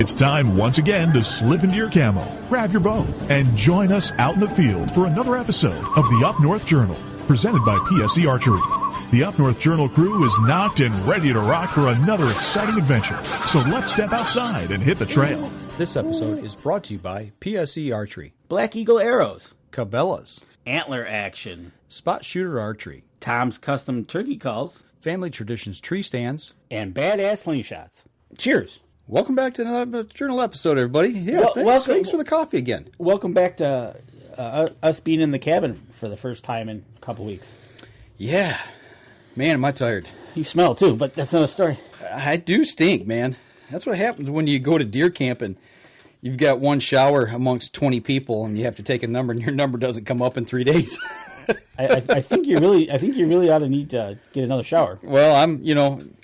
It's time once again to slip into your camo, grab your bow, and join us out in the field for another episode of the Up North Journal, presented by PSE Archery. The Up North Journal crew is knocked and ready to rock for another exciting adventure. So let's step outside and hit the trail. This episode is brought to you by PSE Archery, Black Eagle Arrows, Cabela's, Antler Action, Spot Shooter Archery, Tom's Custom Turkey Calls, Family Traditions Tree Stands, and Badass Slingshots. Cheers. Welcome back to another Journal episode, everybody. Yeah, thanks for the coffee again. Welcome back to us being in the cabin for the first time in a couple weeks. Yeah. Man, am I tired. You smell too, but that's another story. I do stink, man. That's what happens when you go to deer camp and you've got one shower amongst 20 people and you have to take a number and your number doesn't come up in 3 days. I think you really ought to need to get another shower. Well,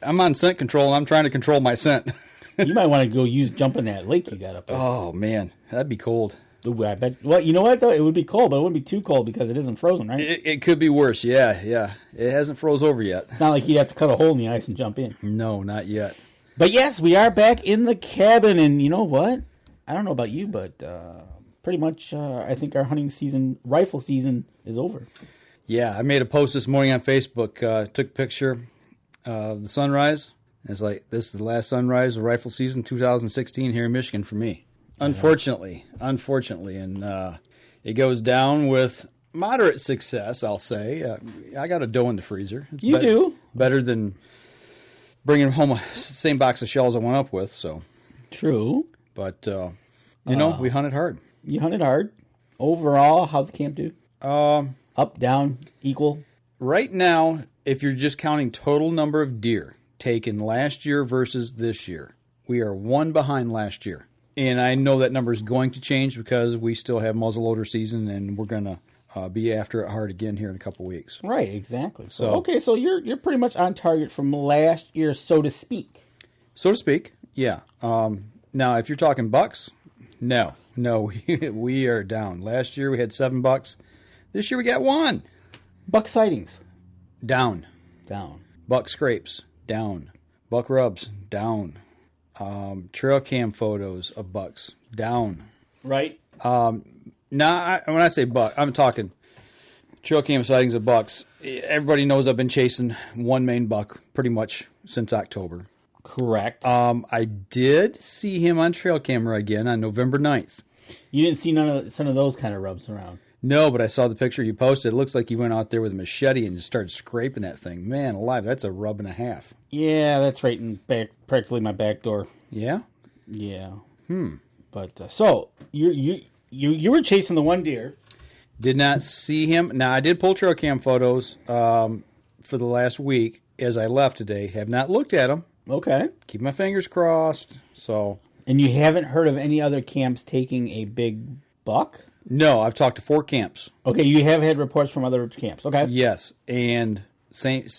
I'm on scent control and I'm trying to control my scent. You might want to go jump in that lake you got up there. Oh man, that'd be cold. Ooh, I bet. Well, you know what though? It would be cold, but it wouldn't be too cold because it isn't frozen, right? It could be worse. Yeah. It hasn't froze over yet. It's not like you'd have to cut a hole in the ice and jump in. No, not yet. But yes, we are back in the cabin, and you know what? I don't know about you, but pretty much I think our hunting season, rifle season, is over. Yeah, I made a post this morning on Facebook. Took a picture of the sunrise. It's like, this is the last sunrise of rifle season 2016 here in Michigan for me. Unfortunately. And it goes down with moderate success, I'll say. I got a doe in the freezer. It's you do? Better than bringing home the same box of shells I went up with. So True. But, we hunted hard. You hunted hard. Overall, how'd the camp do? Up, down, equal? Right now, if you're just counting total number of deer taken last year versus this year, we are one behind last year. And I know that number is going to change because we still have muzzleloader season and we're going to be after it hard again here in a couple weeks. Right, exactly. So you're pretty much on target from last year, so to speak. So to speak, yeah. Now, if you're talking bucks, no, we are down. Last year we had 7 bucks. This year we got 1. Buck sightings? Down. Buck scrapes? Down. Buck rubs? Down. Trail cam photos of bucks? Down. Right. Now, when I say buck, I'm talking trail cam sightings of bucks. Everybody knows I've been chasing one main buck pretty much since October. Correct. I did see him on trail camera again on November 9th. You didn't see some of those kind of rubs around? No, but I saw the picture you posted. It looks like you went out there with a machete and just started scraping that thing. Man alive, that's a rub and a half. Yeah, that's right in practically my back door. Yeah? Yeah. But so you were chasing the one deer. Did not see him. Now, I did pull trail cam photos for the last week as I left today. Have not looked at them. Okay. Keep my fingers crossed. So. And you haven't heard of any other camps taking a big buck? No, I've talked to 4 camps. Okay, you have had reports from other camps. Okay. Yes, and same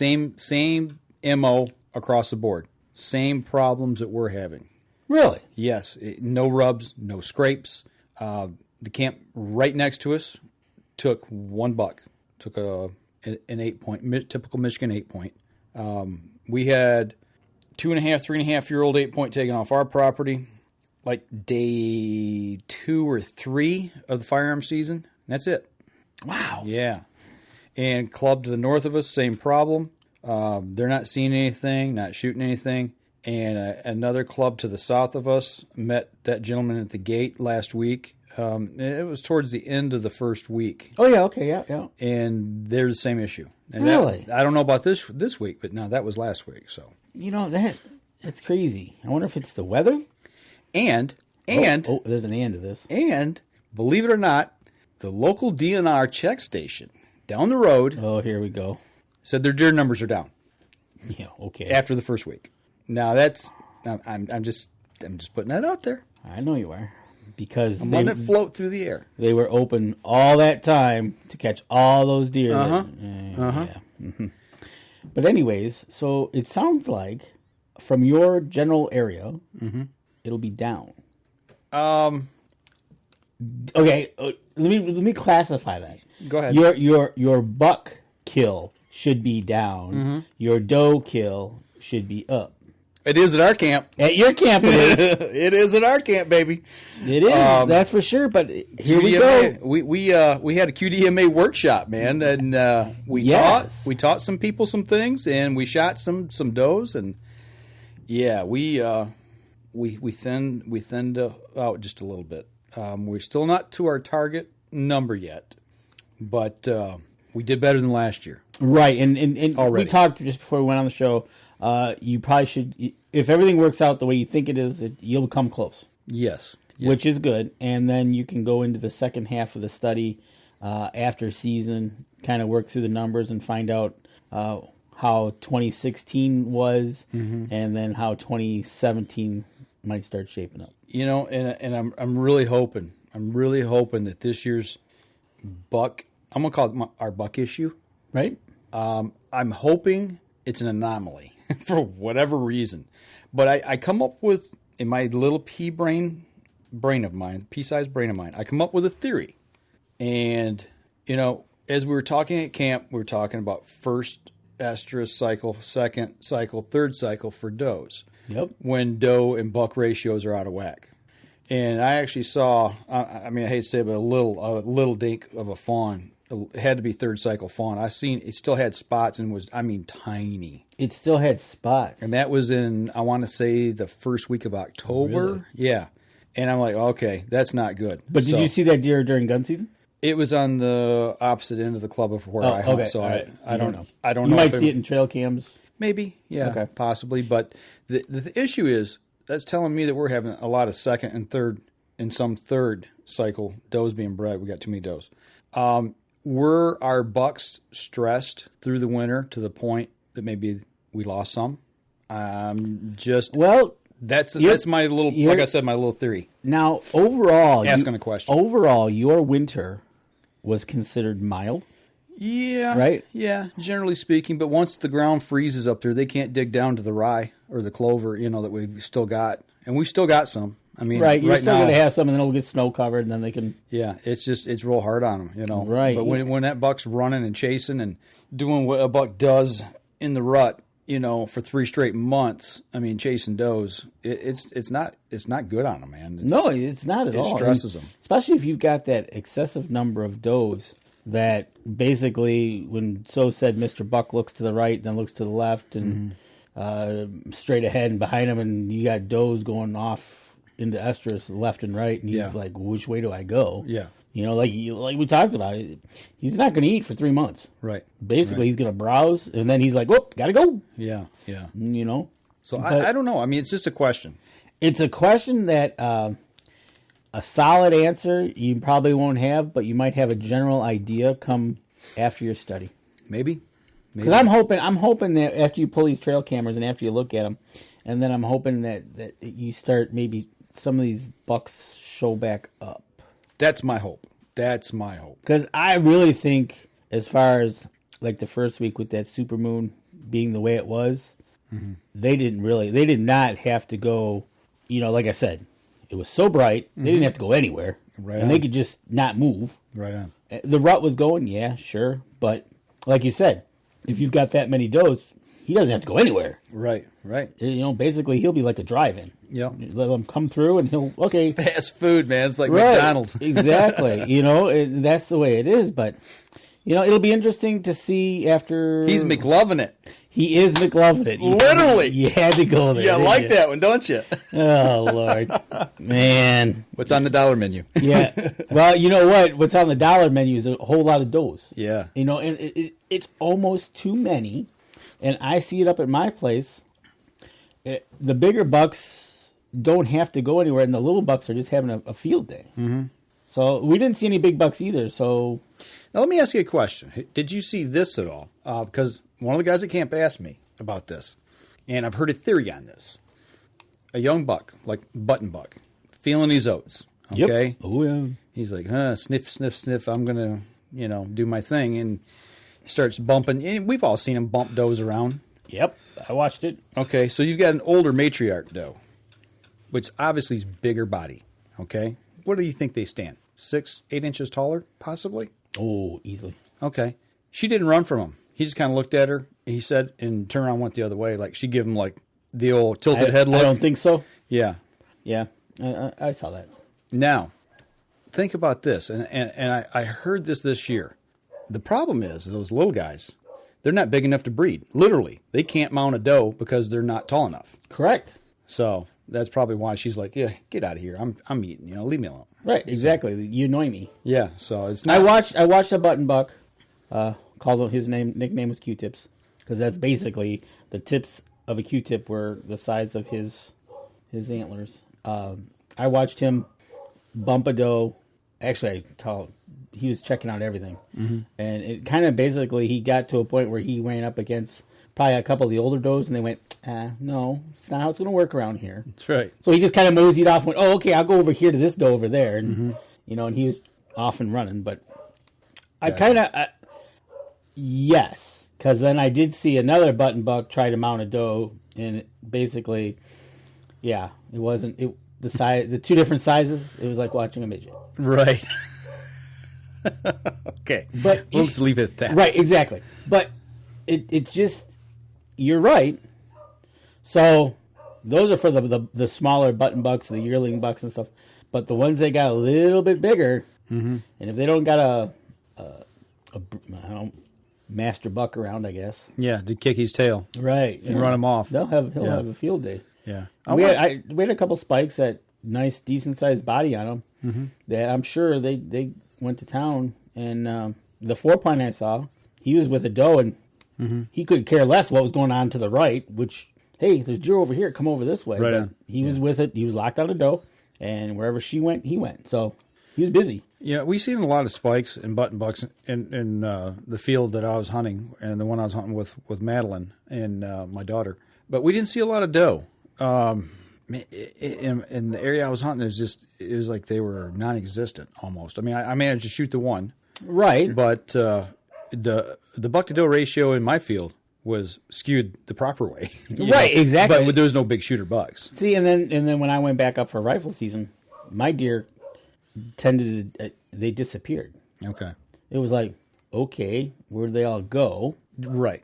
MO across the board. Same problems that we're having. Really? Yes, no rubs, no scrapes. The camp right next to us took 1 buck. Took an 8-point, typical Michigan 8-point. We had 2.5, 3.5-year-old 8-point taken off our property. Like day 2 or 3 of the firearm season. That's it. Wow. Yeah. And club to the north of us, same problem. They're not seeing anything, not shooting anything. And another club to the south of us met that gentleman at the gate last week. It was towards the end of the first week. Oh, yeah, okay, yeah. And they're the same issue. And really? I don't know about this week, but no, that was last week. So that's crazy. I wonder if it's the weather? And there's an and to this. And believe it or not, the local DNR check station down the road. Oh, here we go. Said their deer numbers are down. Yeah, okay. After the first week. Now that's I'm just putting that out there. I know you are, because I'm letting it float through the air. They were open all that time to catch all those deer. Yeah. Mm-hmm. But anyways, so it sounds like from your general area. Mm-hmm. It'll be down. Okay, let me classify that. Go ahead. Your buck kill should be down. Mm-hmm. Your doe kill should be up. It is at our camp. At your camp, it is. It is at our camp, baby. It is. That's for sure. But here we go. We had a QDMA workshop, man, and we taught some people some things, and we shot some does, and yeah, we thinned out just a little bit. We're still not to our target number yet, but we did better than last year. Right, and we talked just before we went on the show. You probably should, if everything works out the way you think it is, you'll come close. Yes. Which is good. And then you can go into the second half of the study after season, kind of work through the numbers and find out how 2016 was, and then how 2017 might start shaping up. You know, and I'm really hoping that this year's buck, I'm gonna call it our buck issue, right? I'm hoping it's an anomaly for whatever reason, but I come up with, in my little pea-sized brain of mine, I come up with a theory, and you know, as we were talking at camp, we were talking about first estrus cycle, second cycle, third cycle for does. Yep. When doe and buck ratios are out of whack. And I actually saw, I mean, I hate to say it, but a little dink of a fawn. It had to be third cycle fawn. I seen it still had spots and was, I mean, tiny. It still had spots. And that was in, I want to say, the first week of October. Really? Yeah. And I'm like, okay, that's not good. But did you see that deer during gun season? It was on the opposite end of the club of where I hunt. Okay. So I don't know. I don't know. You might see it in trail cams. Maybe, yeah, possibly. But the issue is, that's telling me that we're having a lot of second and third, and some third cycle does being bred. We got too many does. Were our bucks stressed through the winter to the point that maybe we lost some? That's my little, like I said, my little theory. Now, overall, asking a question. Overall, your winter was considered mild. Yeah. Right? Yeah, generally speaking. But once the ground freezes up there, they can't dig down to the rye or the clover, you know, that we've still got. And we've still got some. I mean, right, you're still going to have some, and then it'll get snow covered, and then they can... Yeah, it's real hard on them, you know. Right. But when that buck's running and chasing and doing what a buck does in the rut, you know, for 3 straight months, I mean, chasing does, it's not good on them, man. No, it's not at all. It stresses them. Especially if you've got that excessive number of does that basically, when So said, Mr. Buck looks to the right, then looks to the left, and straight ahead and behind him, and you got does going off into estrus left and right, and he's like, which way do I go? Yeah. You know, like we talked about, he's not going to eat for 3 months. Right. Basically, he's going to browse, and then he's like, whoop, got to go. Yeah, yeah. You know? So I don't know. I mean, it's just a question. It's a question that a solid answer you probably won't have, but you might have a general idea come after your study. Maybe. Because I'm hoping that after you pull these trail cameras and after you look at them, and then I'm hoping that you start maybe some of these bucks show back up. That's my hope. Because I really think, as far as like the first week with that supermoon being the way it was, they did not have to go, you know, like I said, it was so bright, they didn't have to go anywhere. Right. And they could just not move. Right on. The rut was going, yeah, sure. But like you said, if you've got that many does, he doesn't have to go anywhere. Right. You know, basically, he'll be like a drive-in. Yep. Let him come through, and he'll, okay. Fast food, man. It's like McDonald's. Exactly. You know, that's the way it is. But, you know, it'll be interesting to see after... He's McLovin' it. He is McLovin' it. Literally. You had to go there. Yeah, I like that one, don't you? Oh, Lord. Man. What's on the dollar menu? Yeah. Well, you know what? What's on the dollar menu is a whole lot of does. Yeah. You know, and it's almost too many. And I see it up at my place. The bigger bucks don't have to go anywhere, and the little bucks are just having a field day. Mm-hmm. So we didn't see any big bucks either. So now let me ask you a question. Did you see this at all? Because one of the guys at camp asked me about this, and I've heard a theory on this. A young buck, like button buck, feeling his oats. Okay. Yep. Oh yeah. He's like, sniff, sniff, sniff. I'm gonna, do my thing, and he starts bumping. And we've all seen him bump does around. Yep, I watched it. Okay, so you've got an older matriarch doe, which obviously is bigger body. Okay, what do you think they stand? 6, 8 inches taller, possibly? Oh, easily. Okay, she didn't run from him. He just kind of looked at her, and he said, and turned around and went the other way. Like she gave him like the old tilted head look? I don't think so. Yeah. Yeah, I saw that. Now, think about this, and I heard this year. The problem is those little guys, they're not big enough to breed. Literally, they can't mount a doe because they're not tall enough. Correct. So that's probably why she's like, yeah, get out of here. I'm eating, leave me alone. Right, exactly. So, you annoy me. Yeah, so it's not. I watched a button buck. Called his nickname was Q-tips, because that's basically the tips of a Q-tip were the size of his antlers. I watched him bump a doe. Actually, he was checking out everything, and it kind of basically he got to a point where he ran up against probably a couple of the older does, and they went, no, it's not how it's going to work around here. That's right. So he just kind of moseyed off and went, oh, okay, I'll go over here to this doe over there. And, and he was off and running. But I kind of, yes, because then I did see another button buck try to mount a doe, and basically, yeah, it wasn't, the size, the two different sizes, it was like watching a midget. Right. Okay. But let's leave it at that. Right, exactly. But it just, you're right. So those are for the smaller button bucks, the yearling bucks and stuff. But the ones that got a little bit bigger, and if they don't got a master buck around, I guess. Yeah, to kick his tail. Right. And run him off. He'll have a field day. Yeah. We had a couple spikes that nice, decent sized body on them. That I'm sure they went to town, and the 4-point I saw, he was with a doe, and he could care less what was going on to the right, which, hey, there's deer over here, come over this way. Right but on. he was with it. He was locked on a doe, and wherever she went, he went. So he was busy. Yeah, we've seen a lot of spikes and button bucks in the field that I was hunting, and the one I was hunting with Madeline and my daughter. But we didn't see a lot of doe. In the area I was hunting, it was like they were non-existent almost. I mean, I managed to shoot the one. Right. But the buck to doe ratio in my field was skewed the proper way. Right, exactly. But there was no big shooter bucks. See, and then when I went back up for rifle season, my deer they disappeared. Okay. It was like, okay, where'd they all go? Right.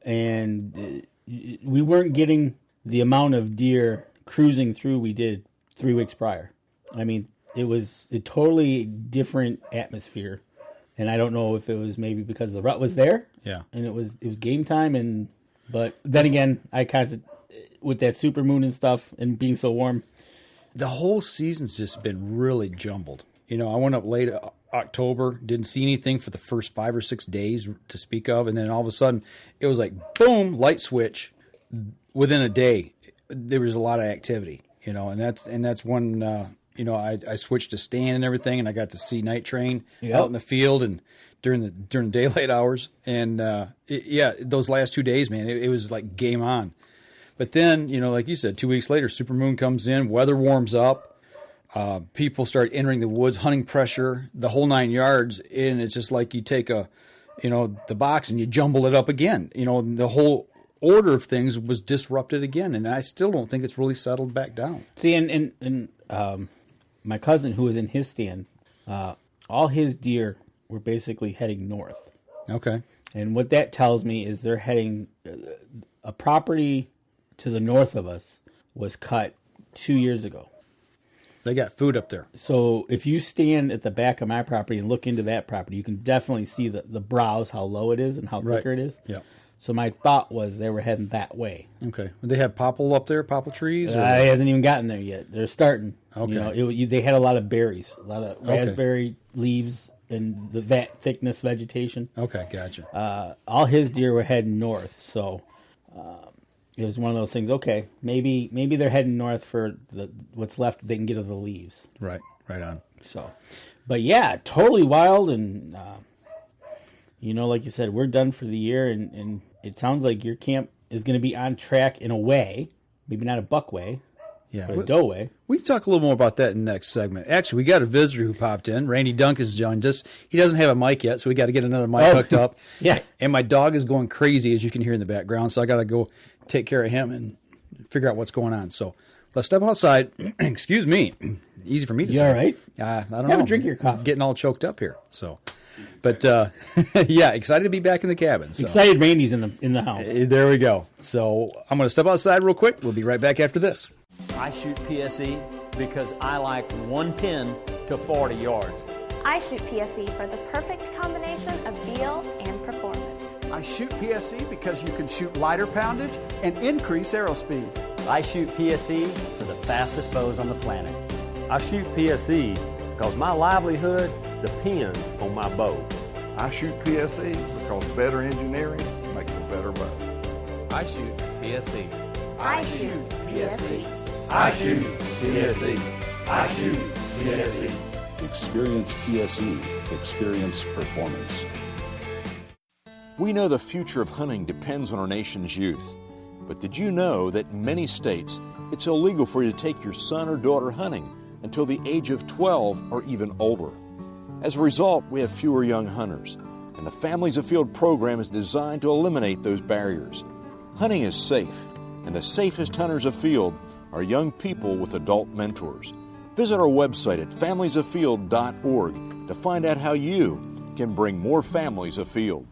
And we weren't getting the amount of deer cruising through we did 3 weeks prior. I mean, it was a totally different atmosphere. And I don't know if it was maybe because the rut was there. Yeah. And it was game time. But then again, I kind of, with that super moon and stuff and being so warm. The whole season's just been really jumbled. I went up late October, didn't see anything for the first 5 or 6 days to speak of. And then all of a sudden, it was like, boom, light switch. Within a day, there was a lot of activity, and that's when, I switched to stand and everything, and I got to see night train out in the field and during the daylight hours. And, those last 2 days, man, it was like game on. But then, like you said, 2 weeks later, supermoon comes in, weather warms up, people start entering the woods, hunting pressure, the whole 9 yards, and it's just like you take the box and you jumble it up again. The whole order of things was disrupted again, and I still don't think it's really settled back down. See, and my cousin who was in his stand, all his deer were basically heading north. Okay. And what that tells me is they're heading, a property to the north of us was cut 2 years ago. So they got food up there. So if you stand at the back of my property and look into that property, you can definitely see the browse, how low it is and how thicker it is. Yeah. So my thought was they were heading that way. Okay. They have popple up there, popple trees? Or? It hasn't even gotten there yet. They're starting. Okay. They had a lot of berries, a lot of raspberry leaves and that thickness vegetation. Okay, gotcha. All his deer were heading north, so it was one of those things. Okay, maybe they're heading north for what's left they can get of the leaves. Right on. So, but yeah, totally wild, and like you said, we're done for the year, and it sounds like your camp is going to be on track in a way, maybe not a buck way, but a doe way. We can talk a little more about that in the next segment. Actually, we got a visitor who popped in. Randy Duncan's joined us. He doesn't have a mic yet, so we got to get another mic hooked up. Yeah. And my dog is going crazy, as you can hear in the background, so I got to go take care of him and figure out what's going on. So let's step outside. Excuse me. Easy for me to say. You all right? I don't know. Have a drink of your coffee. Getting all choked up here. So, But yeah, excited to be back in the cabin. So. Excited Randy's in the house. There we go. So I'm going to step outside real quick. We'll be right back after this. I shoot PSE because I like one pin to 40 yards. I shoot PSE for the perfect combination of feel and performance. I shoot PSE because you can shoot lighter poundage and increase arrow speed. I shoot PSE for the fastest bows on the planet. I shoot PSE because my livelihood depends on my bow. I shoot PSE because better engineering makes a better bow. I shoot PSE. I shoot PSE. I shoot PSE. I shoot PSE. Experience PSE. Experience performance. We know the future of hunting depends on our nation's youth. But did you know that in many states, it's illegal for you to take your son or daughter hunting until the age of 12 or even older? As a result, we have fewer young hunters, and the Families Afield program is designed to eliminate those barriers. Hunting is safe, and the safest hunters afield are young people with adult mentors. Visit our website at familiesafield.org to find out how you can bring more families afield.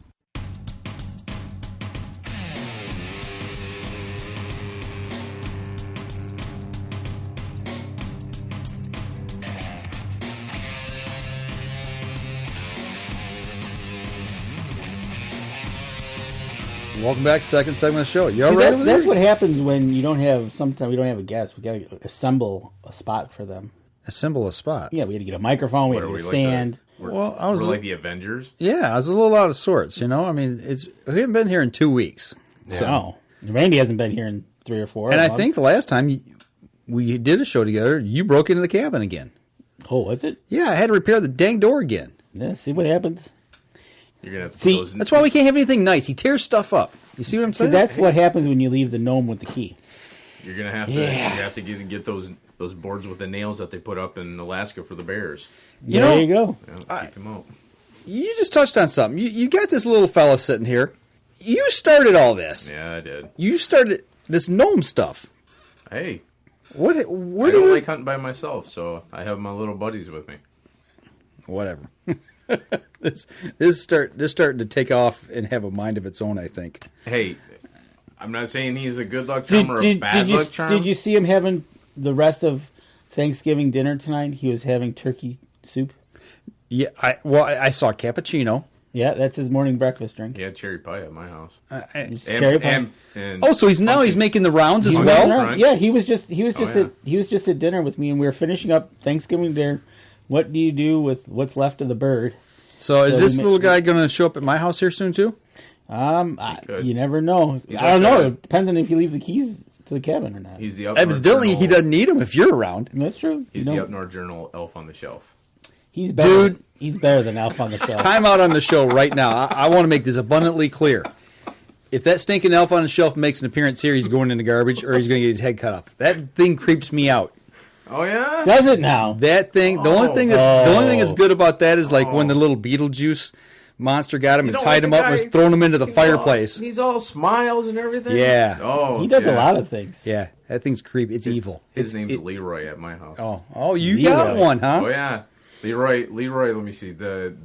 Welcome back, second segment of the show. You all See, right over there? that's what happens when you don't have. Sometimes we don't have a guest. We got to assemble a spot for them. Assemble a spot. Yeah, we had to get a microphone. We had to get a stand. Well, I was like the Avengers. Yeah, I was a little out of sorts. You know, I mean, we haven't been here in 2 weeks. So Randy hasn't been here in 3 or 4. And I think the last time we did a show together, you broke into the cabin again. Oh, was it? Yeah, I had to repair the dang door again. Yeah, see what happens. You're gonna have to See, put those in. That's why we can't have anything nice. He tears stuff up. You see what I'm saying? See, that's what happens when you leave the gnome with the key. You're gonna have to. You have to get those boards with the nails that they put up in Alaska for the bears. There you go. Yeah, keep them out. You just touched on something. You got this little fella sitting here. You started all this. Yeah, I did. You started this gnome stuff. Hey, Where I do don't you like hunting by myself, so I have my little buddies with me. Whatever. This is starting to take off and have a mind of its own, I think. Hey, I'm not saying he's a good luck charm or a bad luck charm. Did you see him having the rest of Thanksgiving dinner tonight? He was having turkey soup. Yeah, I saw cappuccino. Yeah, that's his morning breakfast drink. He had cherry pie at my house. Cherry pie. So he's making the rounds as well. Crunch. Yeah, he was just at dinner with me, and we were finishing up Thanksgiving dinner. What do you do with what's left of the bird? So is this little guy going to show up at my house here soon too? You never know. He's I don't like know. It depends on if you leave the keys to the cabin or not. He's the up Evidently, north he journal, doesn't need them if you're around. That's true. He's the Up North Journal elf on the shelf. He's better. Dude, he's better than Elf on the Shelf. Time out on the show right now. I want to make this abundantly clear. If that stinking elf on the shelf makes an appearance here, he's going in the garbage or he's going to get his head cut off. That thing creeps me out. Oh yeah, does it now? That thing. The only thing that's good about that is like when the little Beetlejuice monster got him and tied him up and was throwing him into the fireplace. He's all smiles and everything. Yeah. Oh, he does a lot of things. Yeah, that thing's creepy. It's evil. His name's Leroy at my house. Oh, you got one, huh? Oh yeah, Leroy. Let me see. The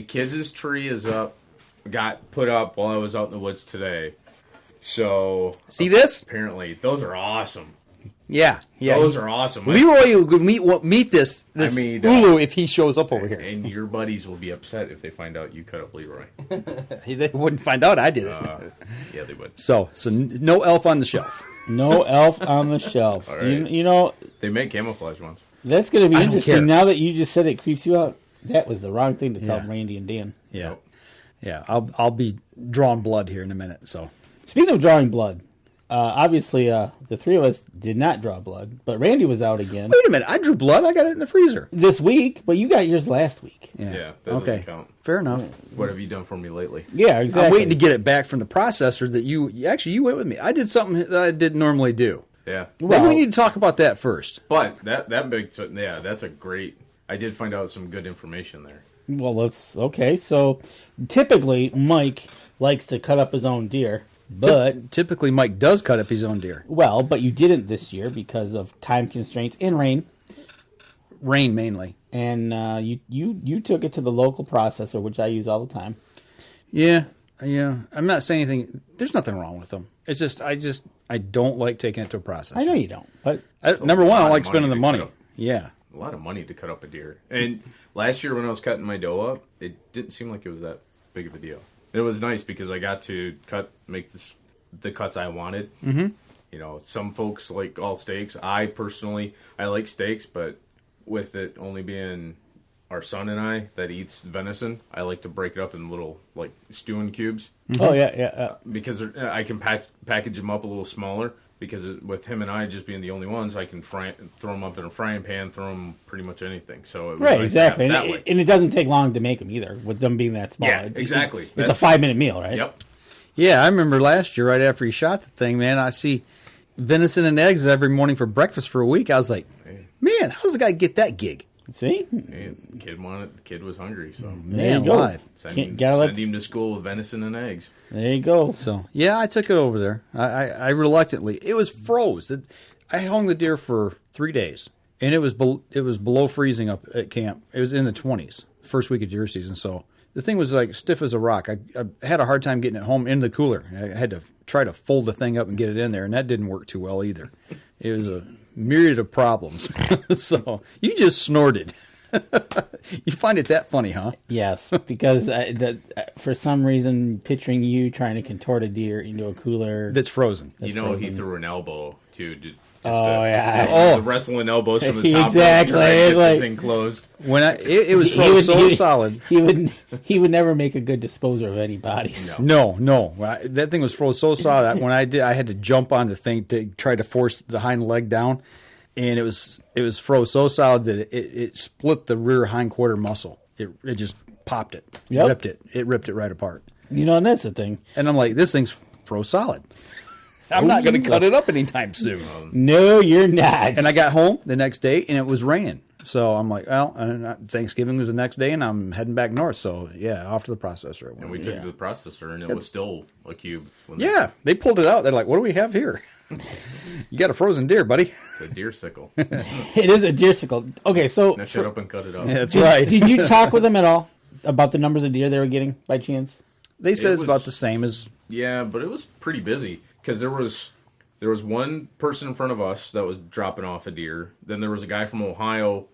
kids' tree is up. Got put up while I was out in the woods today. So see this? Apparently, those are awesome. Yeah. Those are awesome. Leroy will meet this Ulu if he shows up over here. And your buddies will be upset if they find out you cut up Leroy. They wouldn't find out I did it. Yeah, they would. So no elf on the shelf. No elf on the shelf. All right. You know they make camouflage ones. That's going to be interesting. Now that you just said it creeps you out, that was the wrong thing to tell Randy and Dan. Yeah. Nope. Yeah, I'll be drawing blood here in a minute. So, speaking of drawing blood, obviously the three of us did not draw blood, but Randy was out again. Wait a minute, I drew blood. I got it in the freezer this week, but you got yours last week. Yeah, that doesn't count. Fair enough. What have you done for me lately? Yeah, exactly. I'm waiting to get it back from the processor that you went with me. I did something that I didn't normally do. Yeah. Maybe we need to talk about that first. But that's a great. I did find out some good information there. Well, so typically Mike likes to cut up his own deer, but typically Mike does cut up his own deer. Well, but you didn't this year because of time constraints and rain. Rain mainly. and you took it to the local processor, which I use all the time. Yeah. I'm not saying anything. There's nothing wrong with them. It's just I don't like taking it to a processor. I know you don't, but number one, I don't like spending the money. Yeah. A lot of money to cut up a deer. And last year when I was cutting my doe up, it didn't seem like it was that big of a deal. It was nice because I got to make the cuts I wanted. Mm-hmm. You know, some folks like all steaks. I like steaks, but with it only being our son and I that eats venison, I like to break it up in little like stewing cubes. Mm-hmm. Oh yeah. Because I can package them up a little smaller. Because with him and I just being the only ones, I can throw them up in a frying pan, throw them pretty much anything. So it was right, nice exactly, that way. And it doesn't take long to make them either, with them being that small. Yeah, exactly. It's a 5-minute meal, right? Yep. Yeah, I remember last year, right after he shot the thing, man, I see venison and eggs every morning for breakfast for a week. I was like, man, how's the guy get that gig? See? And the kid wanted. The kid was hungry, so man, alive. Send him to school with venison and eggs. There you go. So yeah, I took it over there. I reluctantly. It was froze. I hung the deer for 3 days, and it was below freezing up at camp. It was in the 20s, first week of deer season. So the thing was like stiff as a rock. I had a hard time getting it home in the cooler. I had to try to fold the thing up and get it in there, and that didn't work too well either. It was a myriad of problems. So you just snorted. You find it that funny, huh? Yes, because for some reason, picturing you trying to contort a deer into a cooler that's frozen. He threw an elbow too. The wrestling elbows from the top. Exactly, it's like the thing closed. When it was frozen solid. He would never make a good disposer of any bodies. No. That thing was frozen so solid. When I had to jump on the thing to try to force the hind leg down, and it was froze so solid that it split the rear hindquarter muscle. It just popped it. Yep. Ripped it right apart. And that's the thing. And I'm like, this thing's froze solid. I'm not going to cut it up anytime soon. No, you're not. And I got home the next day, and it was raining. So I'm like, well, Thanksgiving was the next day, and I'm heading back north. So, yeah, off to the processor. And we took it to the processor, and it was still a cube. They pulled it out. They're like, what do we have here? You got a frozen deer, buddy. It's a deer sickle. It is a deer sickle. Okay, so... Now shut up and cut it up. Yeah, that's right. Did you talk with them at all about the numbers of deer they were getting, by chance? They said it's about the same as... Yeah, but it was pretty busy. Because there was one person in front of us that was dropping off a deer. Then there was a guy from Ohio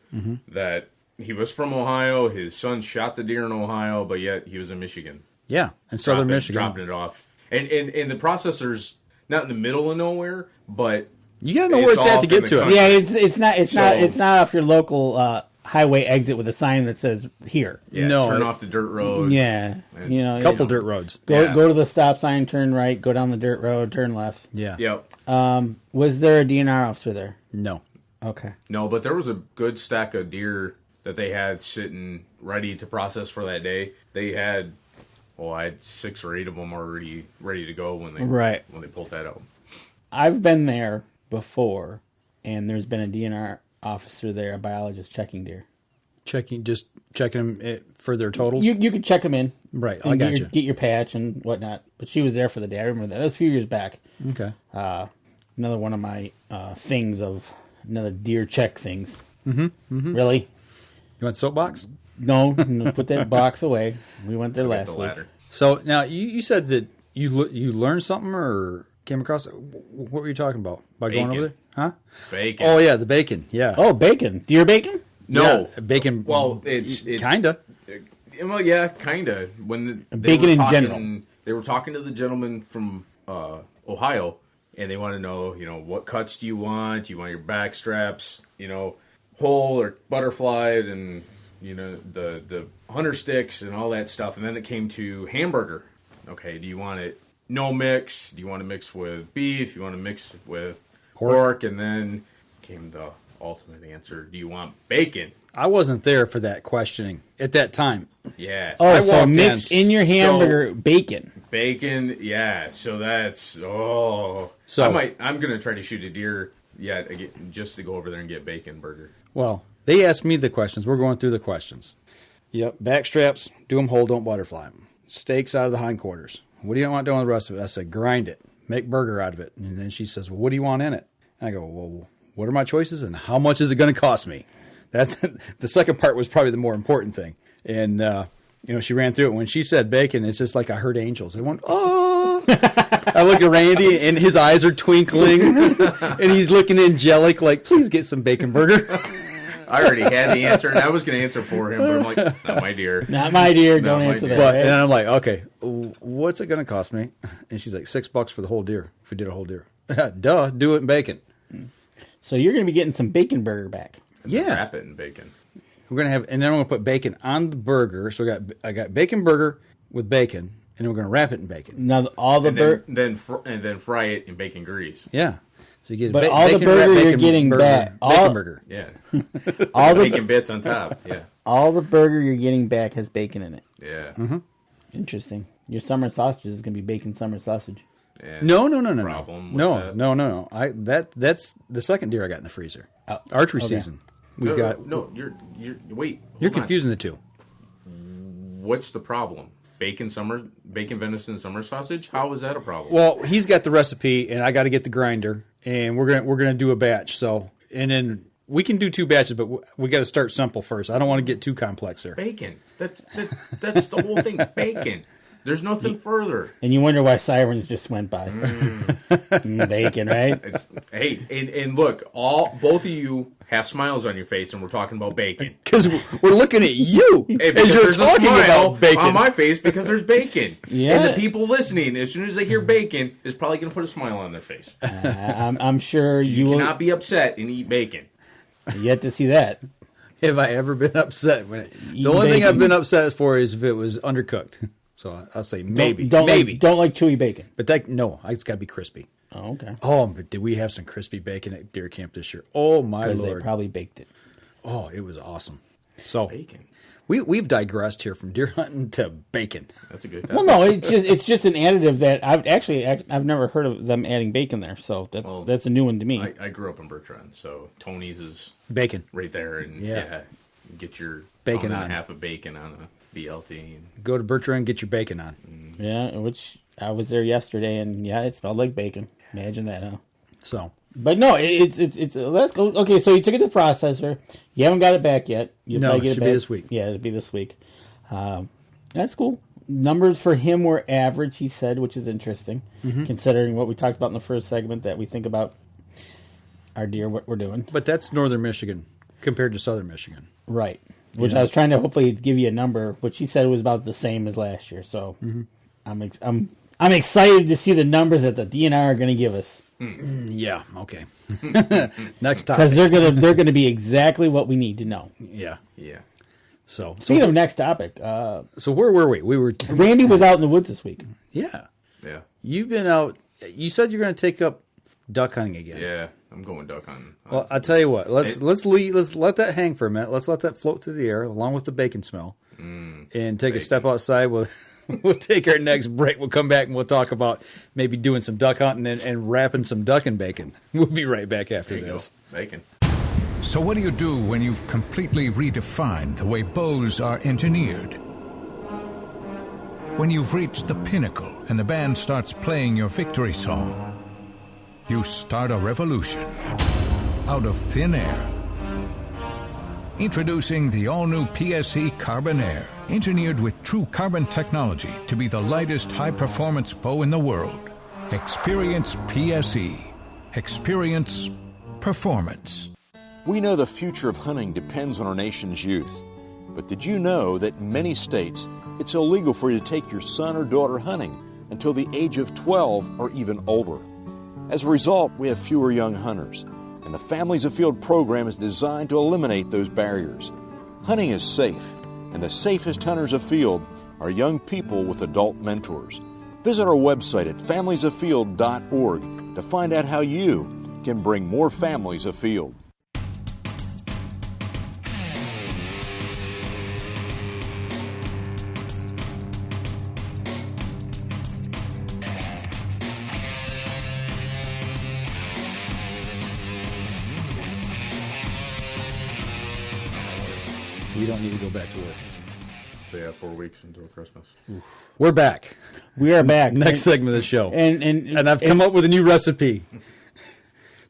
that he was from Ohio. His son shot the deer in Ohio, but yet he was in Michigan. Yeah, in southern Michigan. Dropping it off. And the processor's not in the middle of nowhere, but you gotta know where it's at to get to it. Yeah, it's not off your local highway exit with a sign that says here. Yeah, turn off the dirt road. Yeah, couple dirt roads. Go to the stop sign, turn right, go down the dirt road, turn left. Yeah. Yep. Was there a DNR officer there? No. Okay. No, but there was a good stack of deer that they had sitting ready to process for that day. They had, I had 6 or 8 of them already ready to go when they pulled that out. I've been there before, and there's been a DNR officer there, a biologist checking deer. Checking them for their totals? You could check them in. Right, I got you. Get your patch and whatnot. But she was there for the day. I remember that. That was a few years back. Okay. Another one of my things of another deer check things. Mm-hmm. Really? You want soapbox? No, put that box away. We went there last week. So now you said that you learned something or came across. What were you talking about? By bacon. Going over there? Huh? Bacon. Oh yeah, the bacon. Yeah. Oh, bacon. Deer bacon? No, yeah, bacon. Well, it's kinda. Well, yeah, kinda. When bacon in general, they were talking to the gentleman from Ohio, and they want to know, what cuts do you want? Do you want your back straps, whole or butterflied, and the hunter sticks and all that stuff. And then it came to hamburger. Okay, do you want it no mix? Do you want to mix with beef? Do you want to mix with pork? And then came the ultimate answer: do you want bacon? I wasn't there for that questioning at that time. Yeah. Oh, so mix in your hamburger bacon. Bacon, yeah. So that's So I'm gonna try to shoot a deer. Yeah, just to go over there and get bacon burger. Well, they asked me the questions. We're going through the questions. Yep. Back straps, do them whole, don't butterfly them. Steaks out of the hindquarters. What do you want doing with the rest of it? I said, grind it. Make burger out of it. And then she says, well, what do you want in it? And I go, well, what are my choices and how much is it going to cost me? That's the second part was probably the more important thing. And she ran through it. When she said bacon, it's just like I heard angels. They went, oh. I look at Randy, and his eyes are twinkling, and he's looking angelic, like, please get some bacon burger. I already had the answer, and I was going to answer for him, but I'm like, not my dear. Not my dear. Don't answer that. But, and I'm like, okay, what's it going to cost me? And she's like, $6 for the whole deer, if we did a whole deer. Duh, do it in bacon. So you're going to be getting some bacon burger back. Yeah. Wrap it in bacon. We're going to have, and then I'm going to put bacon on the burger. So I got bacon burger with bacon, and then we're going to wrap it in bacon. Now, all the then fry it in bacon grease. Yeah. So you get but all the burger you're getting back. Bacon burger. Yeah. All the bacon bits on top. Yeah. All the burger you're getting back has bacon in it. Yeah. Mm-hmm. Interesting. Your summer sausage is going to be bacon summer sausage. Yeah. No. That's the second deer I got in the freezer. Archery season. You're You're confusing the two. What's the problem? Bacon venison summer sausage? How is that a problem? Well, he's got the recipe, and I got to get the grinder, and we're gonna do a batch. So, and then we can do 2 batches, but we got to start simple first. I don't want to get too complex there. Bacon. That's the whole thing. Bacon. There's nothing further. And you wonder why sirens just went by. Bacon, right? And look, both of you have smiles on your face, and we're talking about bacon. Because we're looking at you as you're talking about bacon on my face because there's bacon. Yeah. And the people listening, as soon as they hear bacon, is probably going to put a smile on their face. I'm sure you cannot be upset and eat bacon. Yet to see that. Have I ever been upset? The only thing I've been upset for is if it was undercooked. So I'll say maybe. Don't like chewy bacon. But it's got to be crispy. Oh, okay. Oh, but did we have some crispy bacon at deer camp this year? Oh, my Lord. Because they probably baked it. Oh, it was awesome. So bacon. We've digressed here from deer hunting to bacon. That's a good topic. Well, no, it's just an additive that I've never heard of them adding bacon there. So that's a new one to me. I grew up in Bertrand, so Tony's is bacon right there, and get your bacon on half a bacon on a BLT. And go to Bertrand and get your bacon on. Yeah, which I was there yesterday, and it smelled like bacon. Imagine that, huh? So, but no, it's let's go. Okay, so you took it to the processor. You haven't got it back yet. No, it should be this week. Yeah, it'll be this week. That's cool. Numbers for him were average, he said, which is interesting, considering what we talked about in the first segment, that we think about our deer, what we're doing. But that's northern Michigan compared to southern Michigan. Right. Which I was trying to hopefully give you a number, which he said was about the same as last year. So I'm excited to see the numbers that the DNR are going to give us. Yeah. Okay. Next topic. Because they're gonna be exactly what we need to know. Yeah. Yeah. So speaking of next topic, so where were we? Randy was out in the woods this week. Yeah. Yeah. You've been out. You said you're going to take up duck hunting again. Yeah, I'm going duck hunting. Well, I'll tell you what. Let's let that hang for a minute. Let's let that float through the air along with the bacon smell, and take a step outside. We'll take our next break. We'll come back and we'll talk about maybe doing some duck hunting and wrapping some duck in bacon. We'll be right back after this. Bacon. So what do you do when you've completely redefined the way bows are engineered? When you've reached the pinnacle and the band starts playing your victory song, you start a revolution out of thin air. Introducing the all-new PSE Carbon Air, engineered with true carbon technology to be the lightest high-performance bow in the world. Experience PSE. Experience performance. We know the future of hunting depends on our nation's youth. But did you know that in many states, it's illegal for you to take your son or daughter hunting until the age of 12 or even older? As a result, we have fewer young hunters, and the Families Afield program is designed to eliminate those barriers. Hunting is safe, and the safest hunters afield are young people with adult mentors. Visit our website at familiesafield.org to find out how you can bring more families afield. We don't need to go back to work. So yeah, 4 weeks until Christmas. We're back. We are back. Next segment of the show. And I've come up with a new recipe.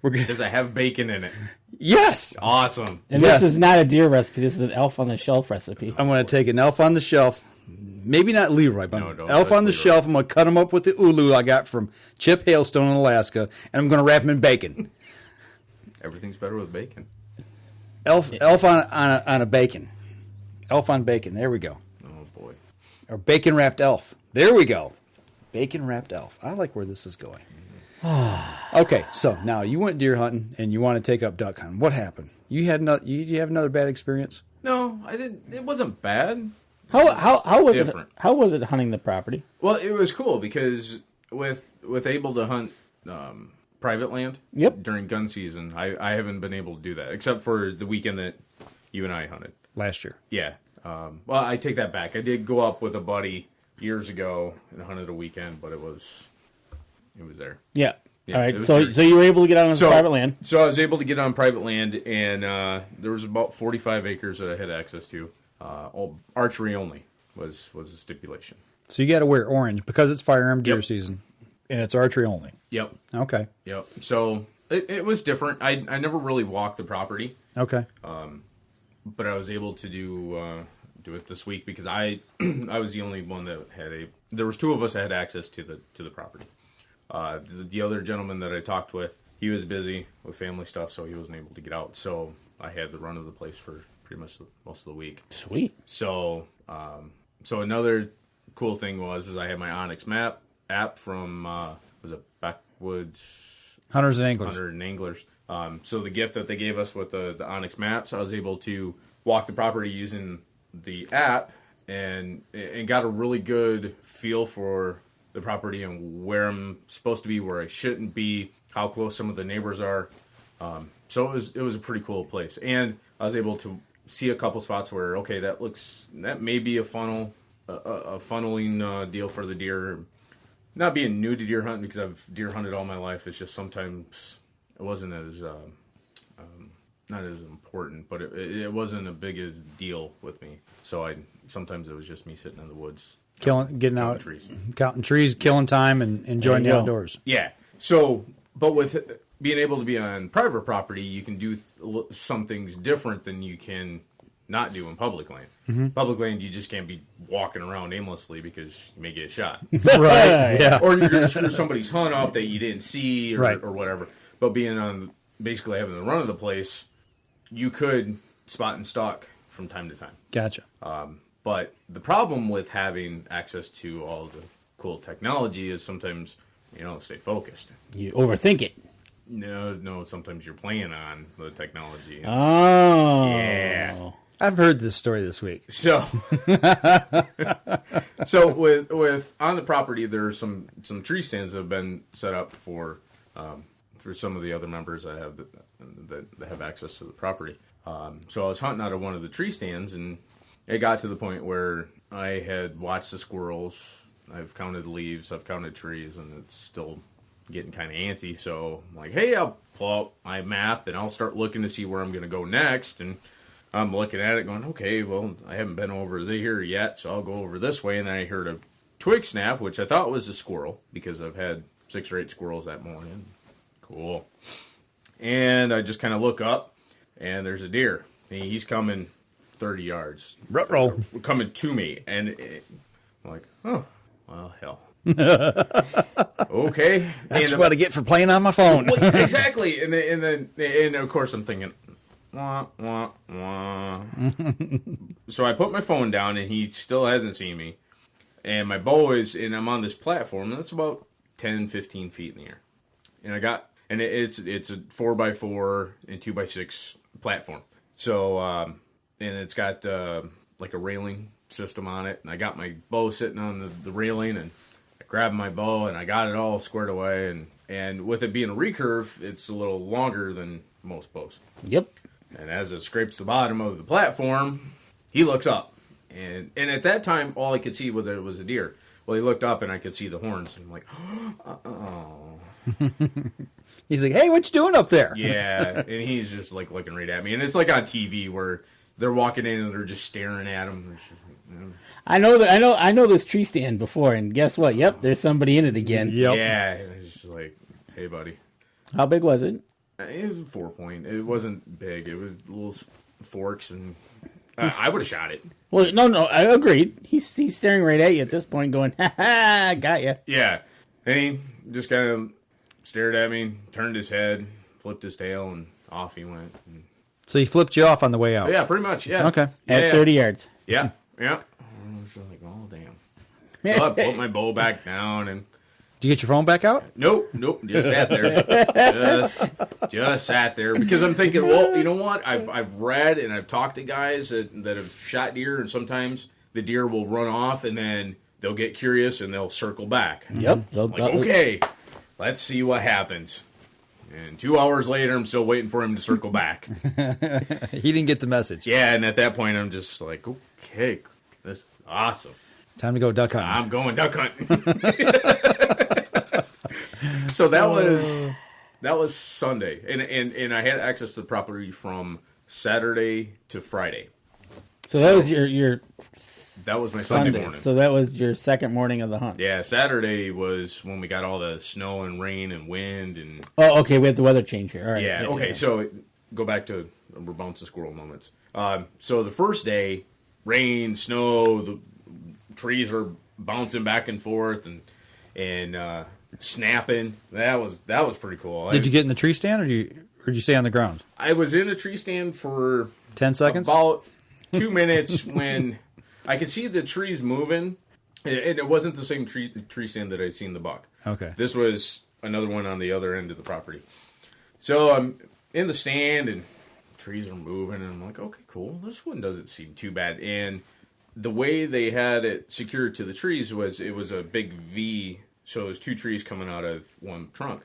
Does it have bacon in it? Yes. Awesome. And this is not a deer recipe. This is an elf on the shelf recipe. I'm going to take an elf on the shelf. Maybe not Leroy, but No, don't elf on the Leroy. shelf. I'm going to cut him up with the ulu I got from Chip Hailstone in Alaska, and I'm going to wrap him in bacon. Everything's better with bacon. Elf on a bacon. Elf on bacon. There we go. Oh, boy. Or bacon wrapped elf. There we go. Bacon wrapped elf. I like where this is going. Okay, so now you went deer hunting and you want to take up duck hunting. What happened? You have another bad experience? No, I didn't. It wasn't bad. How was different. it? How was it hunting the property? Well, it was cool because with able to hunt private land during gun season, I haven't been able to do that except for the weekend that you and I hunted Last year. Yeah. Well, I take that back. I did go up with a buddy years ago and hunted a weekend, but it was there. Yeah. Yeah, All it right. was So there. you were able to get on private land. So I was able to get on private land, and there was about 45 acres that I had access to. All archery only was a stipulation. So you got to wear orange because it's firearm deer season, and it's archery only. Yep. Okay. Yep. So it was different. I never really walked the property. Okay. But I was able to do it this week because I was the only one that had there was two of us that had access to the property. The other gentleman that I talked with, he was busy with family stuff, so he wasn't able to get out. So I had the run of the place for pretty much most of the week. Sweet. So another cool thing is I had my Onyx map app from was it Backwoods Hunters and Anglers. Hunter and Anglers. So the gift that they gave us with the Onyx maps, I was able to walk the property using the app and got a really good feel for the property and where I'm supposed to be, where I shouldn't be, how close some of the neighbors are. So it was a pretty cool place, and I was able to see a couple spots where that may be a funneling deal for the deer. Not being new to deer hunting because I've deer hunted all my life. It's just sometimes it wasn't as not as important, but it wasn't a big as deal with me. So sometimes it was just me sitting in the woods. Getting out, trees. counting trees, killing time, and enjoying the outdoors. Yeah. So, but with being able to be on private property, you can do some things different than you can not do in public land. Mm-hmm. Public land, you just can't be walking around aimlessly because you may get shot. Right. Yeah. Or you're going to screw somebody's hunt up that you didn't see or whatever. But being on, basically having the run of the place, you could spot and stalk from time to time. Gotcha. But the problem with having access to all the cool technology is sometimes you don't stay focused. You overthink it. No, sometimes you're playing on the technology. Oh. Yeah. I've heard this story this week. So with on the property, there are some tree stands that have been set up for some of the other members I have that have access to the property. So I was hunting out of one of the tree stands, and it got to the point where I had watched the squirrels. I've counted leaves. I've counted trees, and it's still getting kind of antsy. So I'm like, hey, I'll pull out my map, and I'll start looking to see where I'm going to go next. And I'm looking at it going, okay, well, I haven't been over here yet, so I'll go over this way. And then I heard a twig snap, which I thought was a squirrel because I've had 6 or 8 squirrels that morning. Cool. And I just kind of look up, and there's a deer. And he's coming 30 yards. Ruh-roh. Coming to me. And I'm like, oh, well, hell. Okay. That's what I get for playing on my phone. Well, exactly. And of course I'm thinking, wah, wah, wah. So I put my phone down, and he still hasn't seen me. And my bow and I'm on this platform, and it's about 10, 15 feet in the air. And it's a 4x4 and 2x6 platform. So, and it's got like a railing system on it. And I got my bow sitting on the railing, and I grabbed my bow, and I got it all squared away. And with it being a recurve, it's a little longer than most bows. Yep. And as it scrapes the bottom of the platform, he looks up. And at that time, all I could see was that it was a deer. Well, he looked up, and I could see the horns. And I'm like, oh. He's like, hey, what you doing up there? Yeah, and he's just like looking right at me. And it's like on TV where they're walking in and they're just staring at him. It's just like, I know this tree stand before, and guess what? Yep, there's somebody in it again. Yep. Yeah, and it's just like, hey, buddy. How big was it? It was a 4-point. It wasn't big. It was little forks, and I would have shot it. Well, no, I agreed. He's staring right at you at this point, going, "Ha ha, got you." Yeah, and he just kind of stared at me, turned his head, flipped his tail, and off he went. So he flipped you off on the way out? Yeah, pretty much, yeah. Okay. At 30 yards. Yeah. I was like, oh, damn. So I put my bow back down. And did you get your phone back out? Nope, just sat there. just sat there. Because I'm thinking, well, you know what? I've read and I've talked to guys that have shot deer, and sometimes the deer will run off, and then they'll get curious, and they'll circle back. Yep. Like, okay, let's see what happens. And 2 hours later, I'm still waiting for him to circle back. He didn't get the message. Yeah, and at that point, I'm just like, okay, this is awesome. Time to go duck hunting. I'm going duck hunting. So that was Sunday, and I had access to the property from Saturday to Friday. So that was your that was my Sunday morning. So that was your second morning of the hunt. Yeah, Saturday was when we got all the snow and rain and wind and. Oh, okay. We have the weather change here. All right. Yeah. Okay. Yeah. So go back to we're bouncing squirrel moments. So the first day, rain, snow, the trees are bouncing back and forth and snapping. That was pretty cool. Did you get in the tree stand, or did you stay on the ground? I was in a tree stand for 10 seconds, about 2 minutes when I could see the trees moving. And it wasn't the same tree stand that I'd seen the buck. Okay, this was another one on the other end of the property. So I'm in the stand and trees are moving, and I'm like, okay, cool. This one doesn't seem too bad. And the way they had it secured to the trees was it was a big V. So there's 2 trees coming out of one trunk.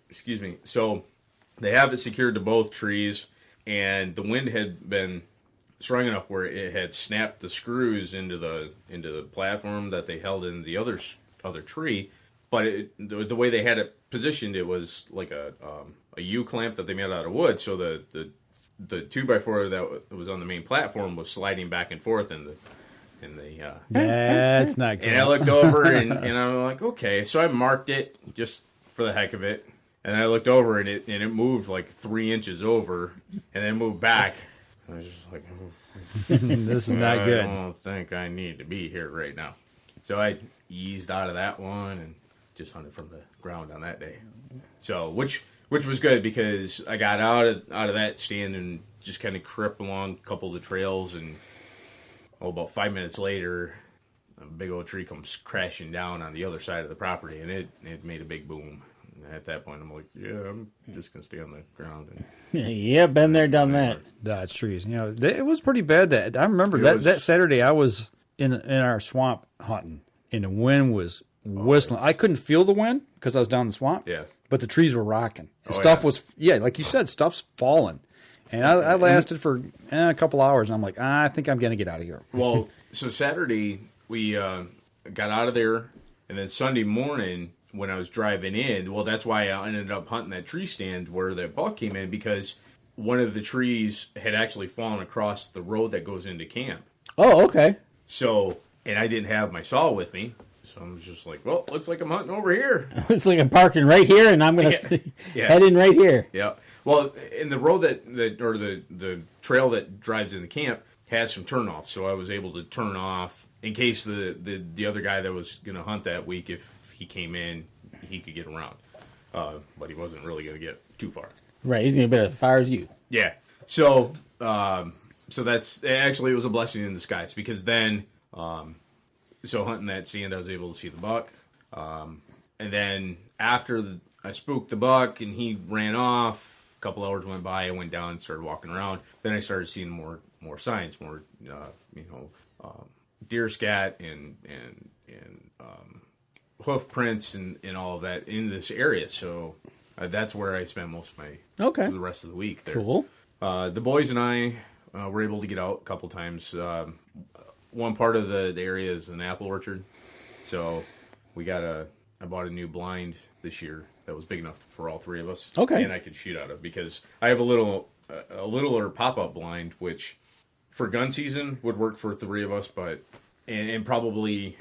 Excuse me. So they have it secured to both trees, and the wind had been strong enough where it had snapped the screws into the platform that they held in the other tree. But the way they had it positioned, it was like a U clamp that they made out of wood. So the 2x4 that was on the main platform was sliding back and forth in the that's not good. And I looked over and I'm like, okay. So I marked it just for the heck of it. And I looked over and it moved like 3 inches over and then moved back. I was just like, this is not good. I don't think I need to be here right now. So I eased out of that one and just hunted from the ground on that day. So which was good because I got out of that stand and just kind of crept along a couple of the trails, and about 5 minutes later, a big old tree comes crashing down on the other side of the property, and it made a big boom. And at that point, I'm like, yeah, I'm just gonna stay on the ground. Yeah, been there, done that. Dodge trees. You know, it was pretty bad. That I remember that Saturday I was in our swamp hunting, and the wind was whistling. I couldn't feel the wind because I was down in the swamp. Yeah. But the trees were rocking. And stuff was, like you said, stuff's falling. And I lasted for a couple hours, and I'm like, I think I'm going to get out of here. Well, so Saturday, we got out of there, and then Sunday morning, when I was driving in, well, that's why I ended up hunting that tree stand where that buck came in, because one of the trees had actually fallen across the road that goes into camp. Oh, okay. So, and I didn't have my saw with me. So I was just like, well, looks like I'm hunting over here. Looks like I'm parking right here, and I'm going to head in right here. Yeah. Well, in the road or the trail that drives into camp has some turnoffs, so I was able to turn off in case the other guy that was going to hunt that week, if he came in, he could get around. But he wasn't really going to get too far. Right. He's going to be as far as you. Yeah. So that's actually, it was a blessing in disguise, because then. So hunting that stand, I was able to see the buck. And then after I spooked the buck and he ran off, a couple hours went by, I went down and started walking around. Then I started seeing more signs, deer scat and hoof prints and all of that in this area. So that's where I spent most of the rest of the week there. Cool. The boys and I were able to get out a couple times. One part of the area is an apple orchard, so I bought a new blind this year that was big enough for all 3 of us. Okay. And I could shoot out of, because I have a littler pop-up blind, which for gun season would work for 3 of us, but and probably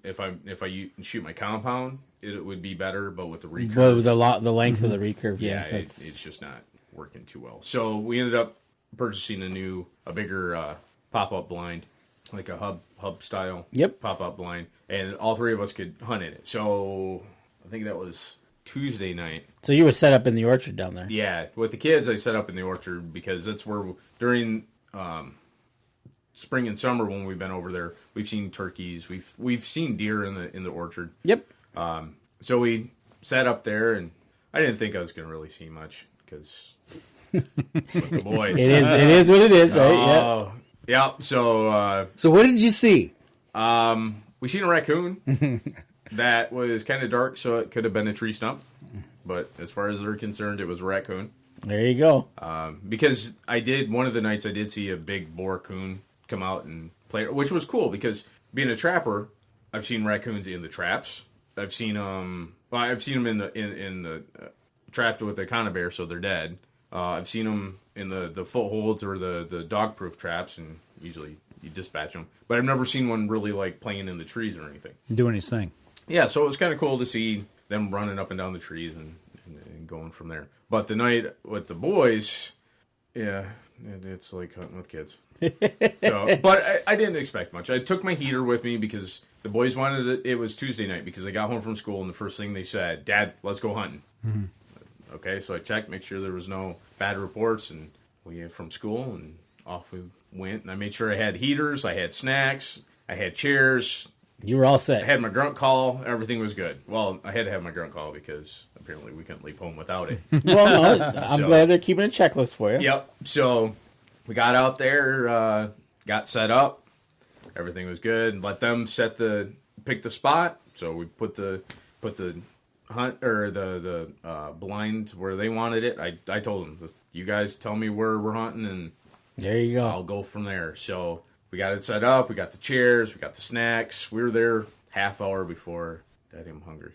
if I shoot my compound, it would be better, but with the recurve, well, the length of the recurve, it's just not working too well. So we ended up purchasing a bigger pop-up blind, like a hub style pop-up blind, and all three of us could hunt in it. So I think that was Tuesday night. So you were set up in the orchard down there? Yeah, with the kids, I set up in the orchard because that's where during spring and summer when we've been over there, we've seen turkeys, we've seen deer in the orchard. Yep. So we sat up there, and I didn't think I was going to really see much because with the boys, it is what it is, right? Yeah. So what did you see? We seen a raccoon that was kind of dark, so it could have been a tree stump. But as far as they're concerned, it was a raccoon. There you go. Because one of the nights I did see a big boar coon come out and play, which was cool because being a trapper, I've seen raccoons in the traps. I've seen them. Well, I've seen them in the trapped with a conibear, so they're dead. I've seen them in the footholds or the dog-proof traps, and usually you dispatch them. But I've never seen one really like playing in the trees or anything, doing his thing. Yeah, so it was kind of cool to see them running up and down the trees and going from there. But the night with the boys, it's like hunting with kids. But I didn't expect much. I took my heater with me because the boys wanted it. It was Tuesday night because I got home from school, and the first thing they said, "Dad, let's go hunting." Mm-hmm. Okay, so I checked, make sure there was no bad reports, and we from school, and off we went. And I made sure I had heaters, I had snacks, I had chairs. You were all set. I had my grunt call. Everything was good. Well, I had to have my grunt call because apparently we couldn't leave home without it. Well, no, I'm glad they're keeping a checklist for you. Yep. So we got out there, got set up. Everything was good. Let them pick the spot. So we put the hunt or the blind where they wanted it. I told them, you guys tell me where we're hunting, and there you go. I'll go from there. So we got it set up. We got the chairs. We got the snacks. We were there half hour before. Daddy, I'm hungry.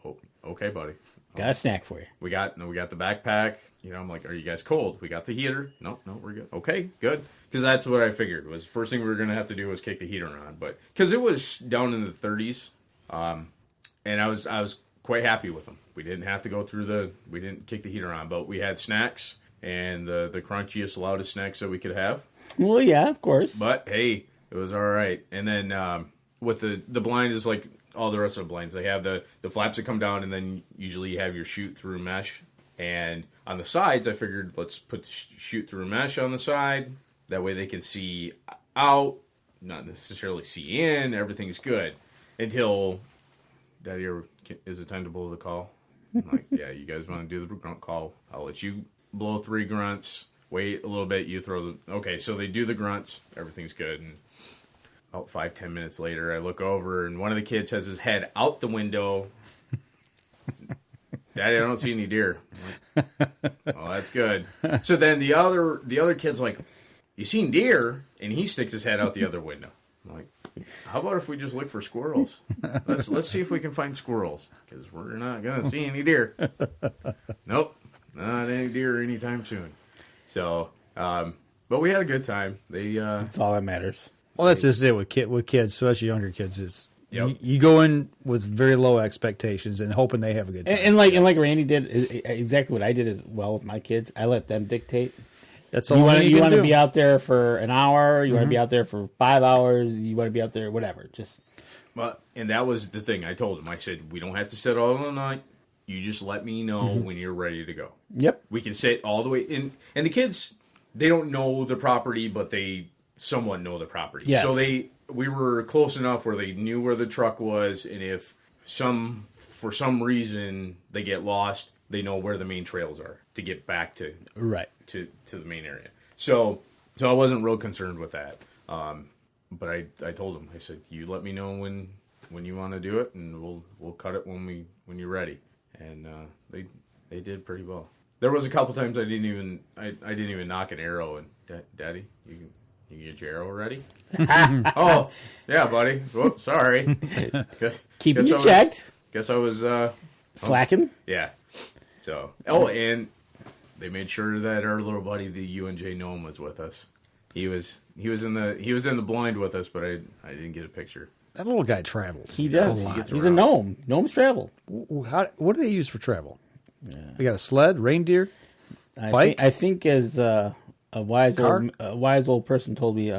Oh, okay, buddy. Got a snack for you. We got the backpack. I'm like, are you guys cold? We got the heater. No, we're good. Okay, good. Because that's what I figured was the first thing we were going to have to do was kick the heater on. But because it was down in the 30s, and I was quite happy with them. We didn't have to go through we didn't kick the heater on, but we had snacks and the crunchiest, loudest snacks that we could have. Well, yeah, of course. But hey, it was all right. And then with the blind is like all the rest of the blinds. They have the flaps that come down, and then usually you have your shoot through mesh. And on the sides, I figured let's put shoot through mesh on the side. That way they can see out, not necessarily see in. Everything's good until Daddy, is it time to blow the call? I'm like, yeah, you guys want to do the grunt call? I'll let you blow 3 grunts. Wait a little bit. You throw okay. So they do the grunts. Everything's good. And about 5-10 minutes later, I look over, and one of the kids has his head out the window. Daddy, I don't see any deer. I'm like, oh, that's good. So then the other kid's like, you seen deer? And he sticks his head out the other window. I'm like, how about if we just look for squirrels? Let's see if we can find squirrels, because we're not gonna see any deer. Nope, not any deer anytime soon. So, but we had a good time. That's all that matters. Well, that's just it with kids, especially younger kids. It's yep. you go in with very low expectations and hoping they have a good time. And like Randy did exactly what I did as well with my kids. I let them dictate. That's all you want to be out there for an hour. You want to be out there for 5 hours. You want to be out there, whatever. Just. And that was the thing. I told him. I said, we don't have to sit all night. You just let me know when you're ready to go. Yep. We can sit all the way in. And the kids, they don't know the property, but they somewhat know the property. Yes. So we were close enough where they knew where the truck was, and if for some reason they get lost, they know where the main trails are to get back to the main area. So I wasn't real concerned with that. But I told them, I said, you let me know when you want to do it, and we'll cut it when you're ready. And they did pretty well. There was a couple times I didn't even knock an arrow, and Daddy, you get your arrow ready? Oh, yeah, buddy. Whoops, sorry. Keeping you checked. Guess I was slacking. Yeah. So and they made sure that our little buddy, the UNJ Gnome, was with us. He was in the blind with us, but I didn't get a picture. That little guy travels. He does. He's a gnome. Gnomes travel. What do they use for travel? Yeah. We got a sled, reindeer, bike. I think as a wise old person told me,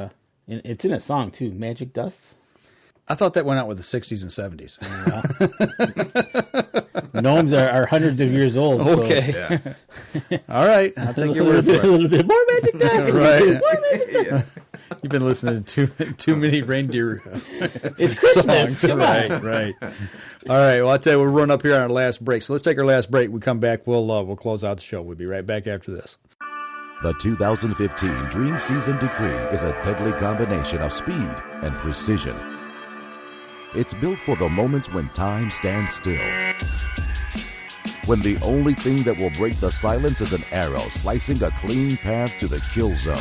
it's in a song too. Magic dust. I thought that went out with the 60s and 70s. Gnomes are hundreds of years old. Okay. So. Yeah. All right. I'll take your word for it. A little bit more magic dust. Right. More magic dust. You've been listening to too many reindeer it's Christmas. songs. Right. All right. Well, I'll tell you, we'll run up here on our last break. So let's take our last break. We come back. We'll close out the show. We'll be right back after this. The 2015 Dream Season Decree is a deadly combination of speed and precision. It's built for the moments when time stands still. When the only thing that will break the silence is an arrow slicing a clean path to the kill zone.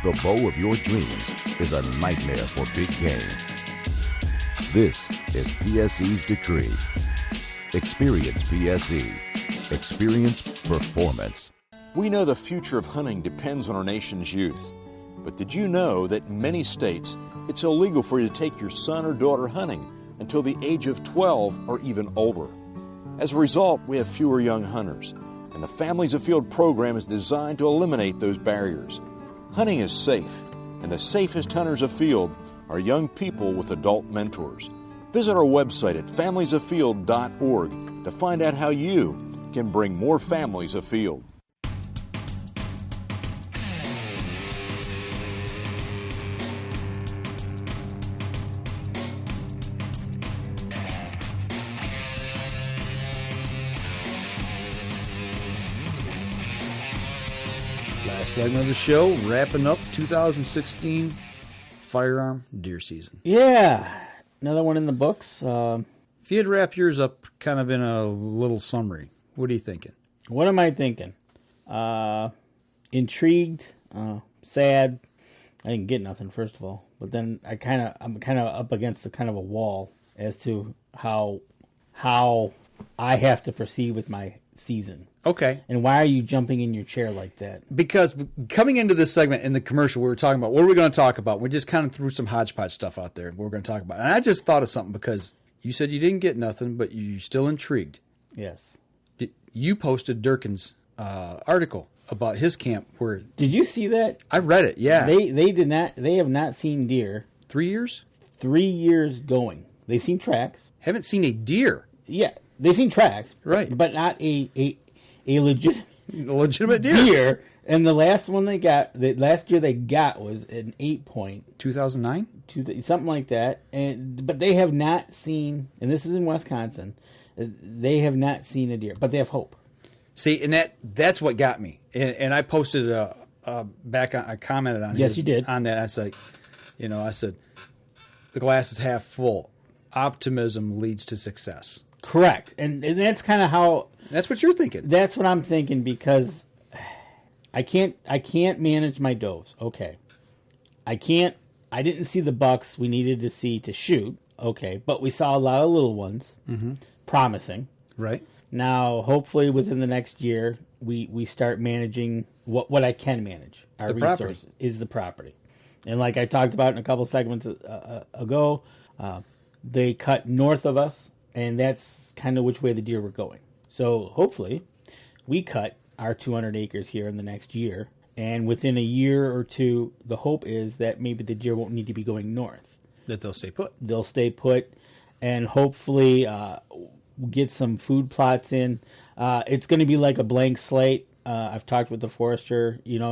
The bow of your dreams is a nightmare for big game. This is PSE's Decree. Experience PSE. Experience performance. We know the future of hunting depends on our nation's youth. But did you know that in many states, it's illegal for you to take your son or daughter hunting until the age of 12 or even older? As a result, we have fewer young hunters, and the Families Afield program is designed to eliminate those barriers. Hunting is safe, and the safest hunters afield are young people with adult mentors. Visit our website at familiesafield.org to find out how you can bring more families afield. Last segment of the show, wrapping up 2016 firearm deer season. Yeah, another one in the books. If you had wrap yours up kind of in a little summary, what are you thinking? What am I thinking? Intrigued, sad. I didn't get nothing, first of all. But then I'm kind of up against a kind of a wall as to how I have to proceed with my season. Okay. And why are you jumping in your chair like that? Because coming into this segment in the commercial, we were talking about, what are we going to talk about? We just kind of threw some hodgepodge stuff out there. What we're going to talk about. And I just thought of something because you said you didn't get nothing, but you're still intrigued. Yes. You posted Durkin's article about his camp. Where did you see that? I read it. Yeah. They did not. They have not seen deer. 3 years? 3 years going. They've seen tracks. Haven't seen a deer. Yeah, they've seen tracks. Right. But not a legitimate deer. And the last one they got, the last year they got was an 8-point. 2009? Something like that. But they have not seen, and this is in Wisconsin, they have not seen a deer, but they have hope. See, and that's what got me. And I posted back on, I commented on yes, you did. On that. I said, the glass is half full. Optimism leads to success. Correct. And that's kind of how... That's what you're thinking. That's what I'm thinking because I can't manage my does. Okay. I didn't see the bucks we needed to see to shoot. Okay. But we saw a lot of little ones. Mm-hmm. Promising. Right. Now, hopefully within the next year, we start managing what I can manage. Our resources is the property. And like I talked about in a couple segments ago, they cut north of us, and that's kind of which way the deer were going. So hopefully we cut our 200 acres here in the next year, and within a year or two, the hope is that maybe the deer won't need to be going north. That they'll stay put. They'll stay put, and hopefully get some food plots in. It's going to be like a blank slate. I've talked with the forester, and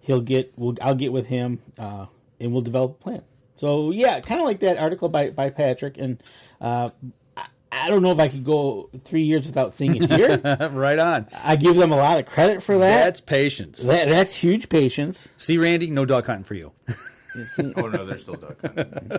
I'll get with him, and we'll develop a plan. So yeah, kind of like that article by Patrick, and I don't know if I could go 3 years without seeing a deer. Right on. I give them a lot of credit for that. That's patience. That's huge patience. See, Randy, no duck hunting for you. Oh no, there's still duck hunting.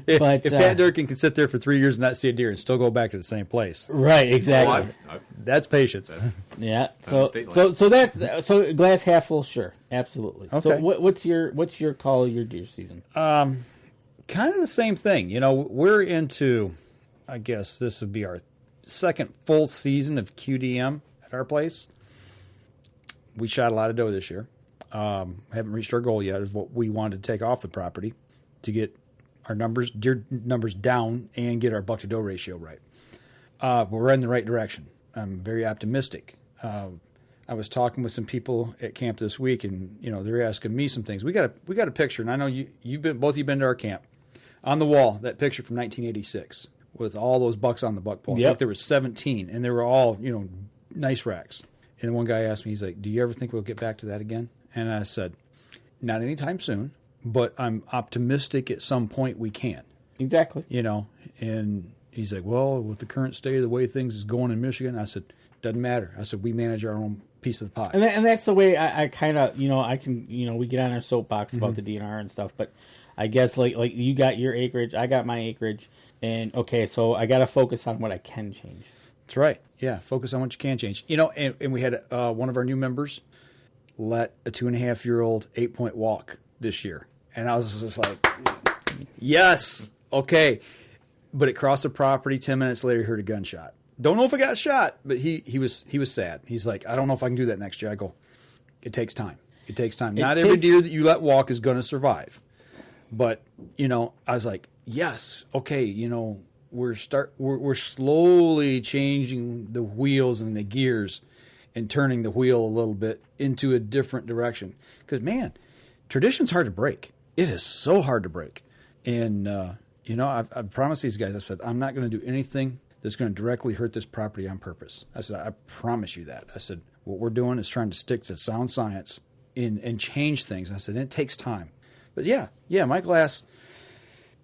If Pat Durkin can sit there for 3 years and not see a deer and still go back to the same place, right? Exactly. That's patience. Yeah. So that's glass half full. Sure, absolutely. Okay. So what's your call of your deer season? Kind of the same thing. We're into, I guess this would be our second full season of QDM at our place. We shot a lot of doe this year. Haven't reached our goal yet of what we wanted to take off the property to get our deer numbers down and get our buck to doe ratio right. But we're in the right direction. I'm very optimistic. I was talking with some people at camp this week, and they're asking me some things. We got a picture, and I know both of you been to our camp. On the wall, that picture from 1986 with all those bucks on the buck pole. Yep. I think there was 17, and they were all nice racks. And one guy asked me, he's like, "Do you ever think we'll get back to that again?" And I said, "Not anytime soon, but I'm optimistic at some point we can." Exactly. And he's like, "Well, with the current state of the way things is going in Michigan," I said, "Doesn't matter." I said, "We manage our own piece of the pie." And that's the way I kind of, I can, we get on our soapbox about the DNR and stuff, but I guess like you got your acreage, I got my acreage, and okay, so I got to focus on what I can change. That's right. Yeah, focus on what you can change. And we had one of our new members let a 2.5-year-old 8-point walk this year. And I was just like, yes, okay. But it crossed the property. 10 minutes later, he heard a gunshot. Don't know if I got shot, but he was sad. He's like, "I don't know if I can do that next year." I go, it takes time. It takes time. Not every deer that you let walk is going to survive. But, I was like, yes, okay, we're slowly changing the wheels and the gears and turning the wheel a little bit into a different direction. Because, man, tradition's hard to break. It is so hard to break. And, I've promised these guys, I said, I'm not going to do anything that's going to directly hurt this property on purpose. I said, I promise you that. I said, what we're doing is trying to stick to sound science and change things. I said, it takes time. But yeah, my glass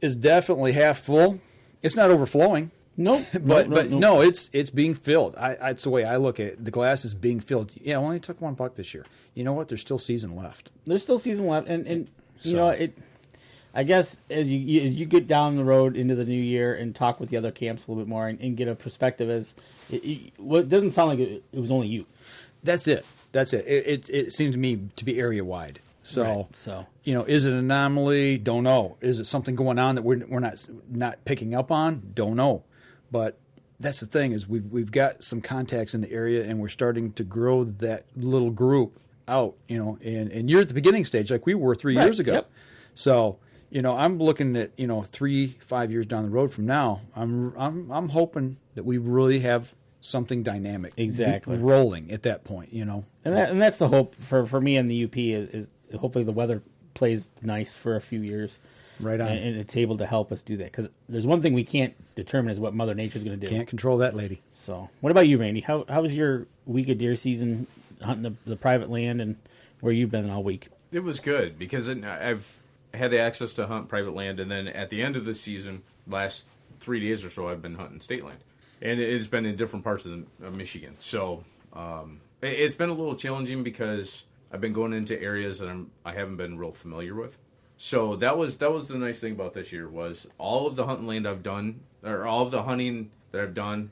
is definitely half full. It's not overflowing. Nope. No, it's being filled. It's the way I look at it. The glass is being filled. Yeah, I only took 1 buck this year. You know what? There's still season left. And I guess as you get down the road into the new year and talk with the other camps a little bit more and get a perspective, it doesn't sound like it was only you. That's it. It seems to me to be area wide. So, right. Is it an anomaly? Don't know. Is it something going on that we're not picking up on? Don't know. But that's the thing is we've got some contacts in the area, and we're starting to grow that little group out. And you're at the beginning stage like we were 3 years ago. Yep. So I'm looking at 3-5 years down the road from now. I'm hoping that we really have something dynamic, exactly rolling at that point. And that's the hope for me and the UP is hopefully the weather plays nice for a few years. Right on. And it's able to help us do that. Because there's one thing we can't determine is what Mother Nature's going to do. Can't control that lady. So, what about you, Randy? How was your week of deer season hunting the private land and where you've been all week? It was good because I've had the access to hunt private land, and then at the end of the season, last 3 days or so, I've been hunting state land. And it's been in different parts of Michigan. So it's been a little challenging because I've been going into areas that I haven't been real familiar with. So that was the nice thing about this year was all of the hunting land I've done, or all of the hunting that I've done